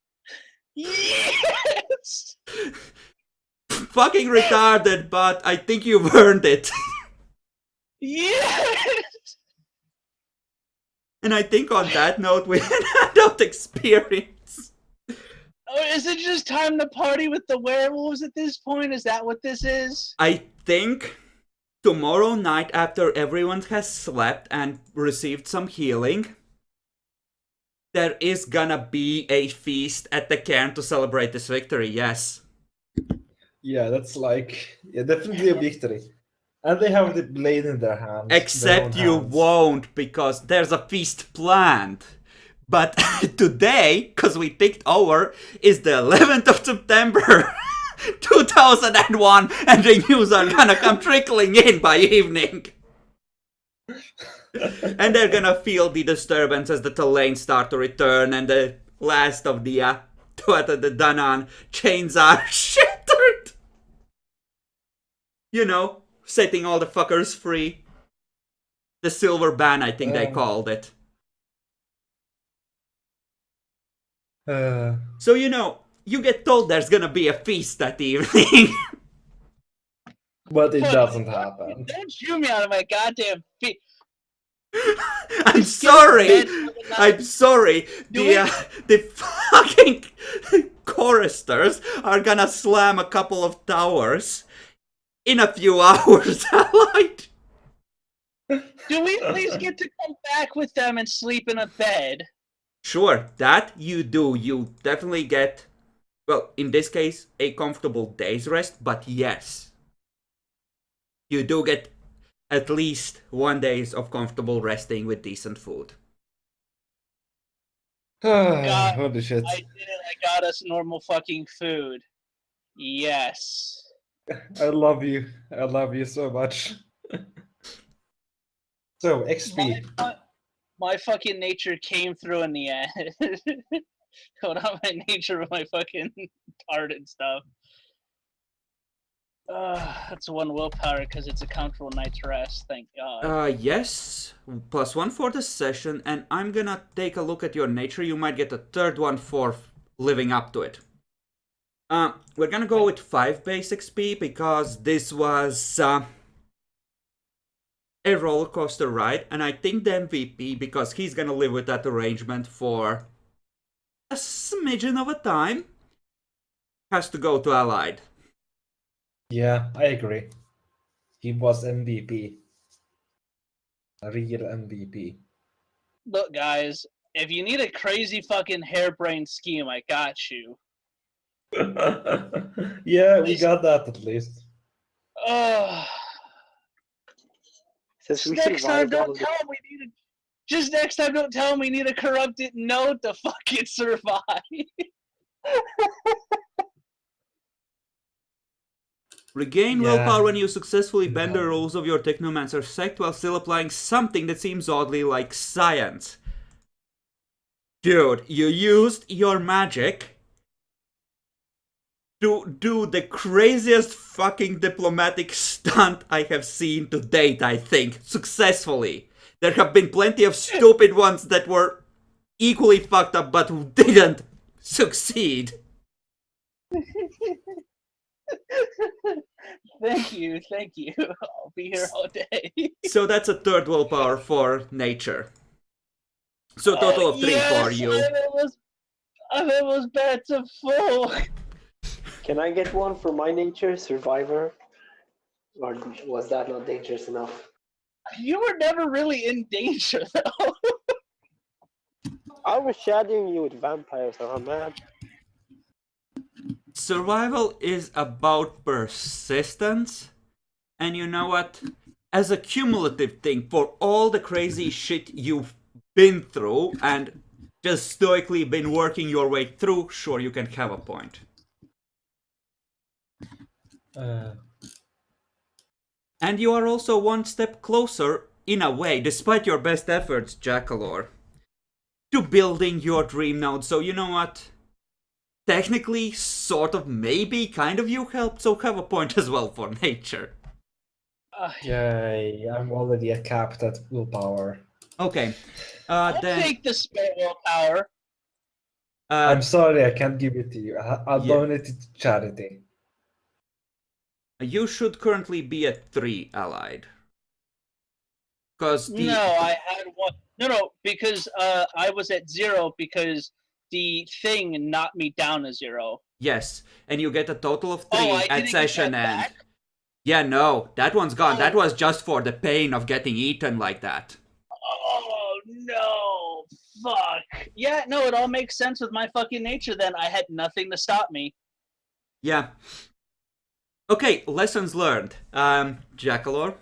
Yes! Fucking retarded, but I think you've earned it. Yes! And I think on that note, we had out experience. Oh, is it just time to party with the werewolves at this point? Is that what this is? I think tomorrow night, after everyone has slept and received some healing, there is gonna be a feast at the cairn to celebrate this victory, yes. Yeah, that's like definitely a victory. And they have the blade in their hands. Except their you own hands. won't, because there's a feast planned. But today, because we ticked over, is the 11th of September 2001, and the news are gonna come trickling in by evening. And they're gonna feel the disturbance as the Talanes start to return, and the last of the Danan chains are shattered. You know, setting all the fuckers free. The silver ban, I think they called it. So, you know, you get told there's gonna be a feast that evening. But it doesn't happen. Don't chew me out of my goddamn feet. I'm sorry. I'm sorry. The fucking choristers are gonna slam a couple of towers in a few hours, allied. Do we please get to come back with them and sleep in a bed? Sure, that you do. You definitely get, well, in this case, a comfortable day's rest, but yes. You do get at least 1 day of comfortable resting with decent food. Holy shit. I did it. I got us normal fucking food. Yes. I love you. I love you so much. So, XP. My fucking nature came through in the end. Hold on, my nature with my fucking art and stuff. That's one willpower because it's a comfortable night's rest. Thank God. Yes, +1 for the session, and I'm gonna take a look at your nature. You might get a third one for living up to it. We're gonna go with 5 base XP because this was a roller coaster ride, and I think the MVP, because he's gonna live with that arrangement for a smidgen of a time, has to go to Allied. Yeah, I agree. He was MVP. A real MVP. Look, guys, if you need a crazy fucking harebrained scheme, I got you. Yeah, we got that at least. Since Just we next time, survived all don't of the tell him we need a. Just next time, don't tell him we need a corrupted node to fucking survive. Regain Yeah. willpower when you successfully bend the No. rules of your Technomancer sect while still applying something that seems oddly like science. Dude, you used your magic to do the craziest fucking diplomatic stunt I have seen to date, I think, successfully. There have been plenty of stupid ones that were equally fucked up but who didn't succeed. Thank you. I'll be here all day. So that's a third willpower for nature. So total of 3 for you. I'm almost back to full. Can I get one for my nature, survivor? Or was that not dangerous enough? You were never really in danger, though. I was shadowing you with vampires, oh man. Survival is about persistence. And you know what? As a cumulative thing for all the crazy shit you've been through and just stoically been working your way through, sure, you can have a point. And you are also one step closer, in a way, despite your best efforts, Jackalor, to building your dream node. So you know what? Technically, sort of, maybe, kind of you helped, so have a point as well for nature. Yay, I'm already at capped at willpower. Okay. I'll Then take the spare willpower. I'm sorry, I can't give it to you. I'll yeah. donate it to charity. You should currently be at 3 allied. Because the... No, I had one. No, because I was at 0 because the thing knocked me down to 0. Yes, and you get a total of 3 I at didn't get session that end. back? Yeah, no, that one's gone. Oh. That was just for the pain of getting eaten like that. Oh no! Fuck. Yeah, no, it all makes sense with my fucking nature. Then I had nothing to stop me. Yeah. Okay, lessons learned. Jackalor?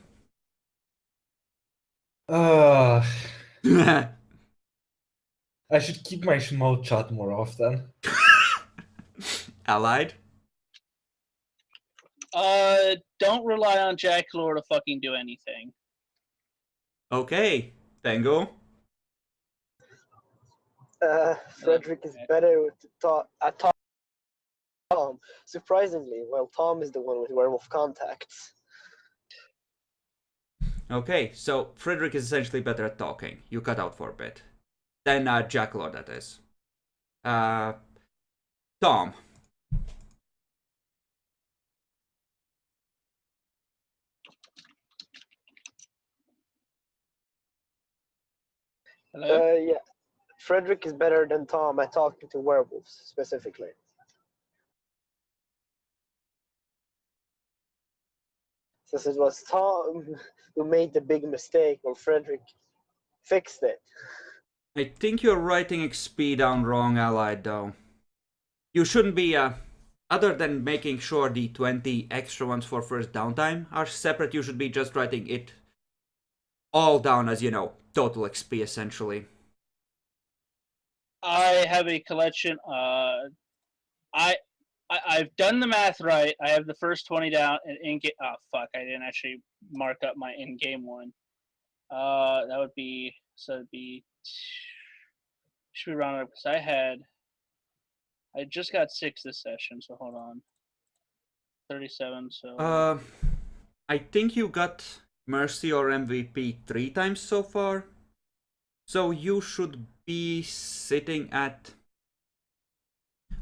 I should keep my mouth shut more often. Allied? Don't rely on Jack Lore to fucking do anything. Okay, Tango? Frederick is better at Tom. Surprisingly, well, Tom is the one with werewolf contacts. Okay, so Frederick is essentially better at talking. You cut out for a bit. Then Jackalor, that is. Tom. Hello? Yeah. Frederick is better than Tom at talking to werewolves, specifically. Since it was Tom who made the big mistake, while Frederick fixed it. I think you're writing XP down wrong, Allied, though. You shouldn't be, other than making sure the 20 extra ones for first downtime are separate, you should be just writing it all down as, you know, total XP, essentially. I have a collection. I've done the math right. I have the first 20 down and in game. Oh fuck! I didn't actually mark up my in-game one. That would be so. It'd be should be rounded up because I just got 6 this session. So hold on. 37. So I think you got Mercy or MVP 3 times so far. So you should be sitting at...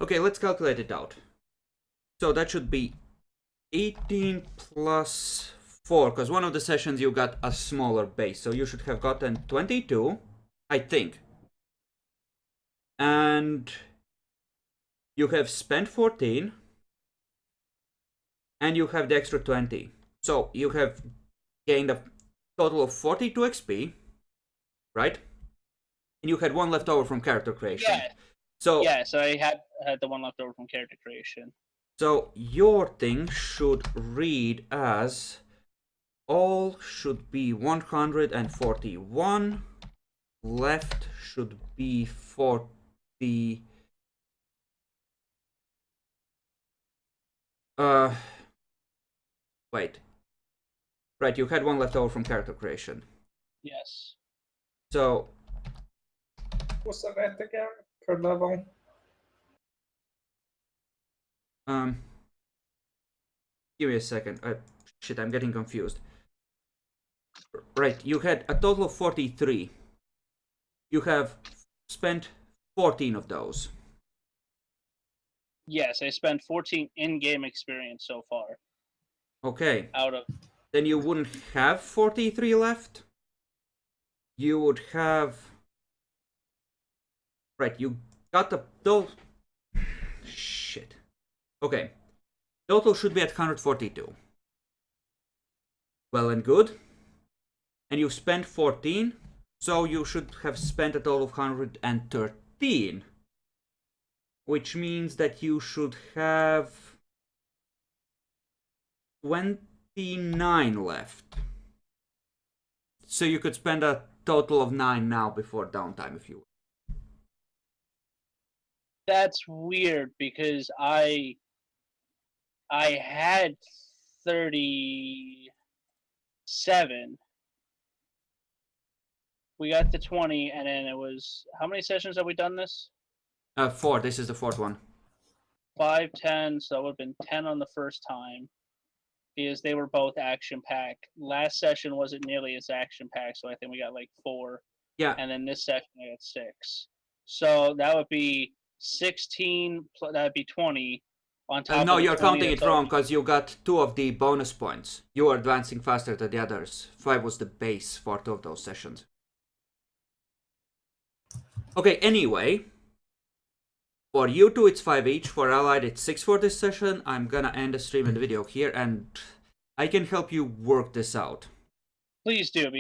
Okay, let's calculate it out. So that should be 18 plus 4, because one of the sessions you got a smaller base. So you should have gotten 22, I think. And you have spent 14. And you have the extra 20. So you have gained a total of 42 XP, right? And you had one left over from character creation. yeah, So so I had the one left over from character creation. So your thing should read as all should be 141, left should be 40. Wait. Right, you had one left over from character creation. Yes. So What's that again per level? Give me a second. Shit, I'm getting confused. Right, you had a total of 43. You have spent 14 of those. Yes, I spent 14 in-game experience so far. Okay. Out of... Then you wouldn't have 43 left. You would have... Right, you got the... Shit. Okay. Total should be at 142. Well and good. And you spent 14, so you should have spent a total of 113. Which means that you should have 29 left. So you could spend a total of 9 now before downtime if you would. That's weird because I had 37. We got to 20, and then it was... How many sessions have we done this? 4. This is the 4th one. 5, 10, so that would have been 10 on the first time. Because they were both action-packed. Last session wasn't nearly as action-packed, so I think we got like 4. Yeah. And then this session I got 6. So that would be 16, that would be 20 on top no, of the you're 20 counting it that's wrong already... because you got 2 of the bonus points. You were advancing faster than the others. 5 was the base for 2 of those sessions. Okay, anyway. For you two, it's 5 each. For Allied, it's 6 for this session. I'm gonna end the stream and video here, and I can help you work this out. Please do,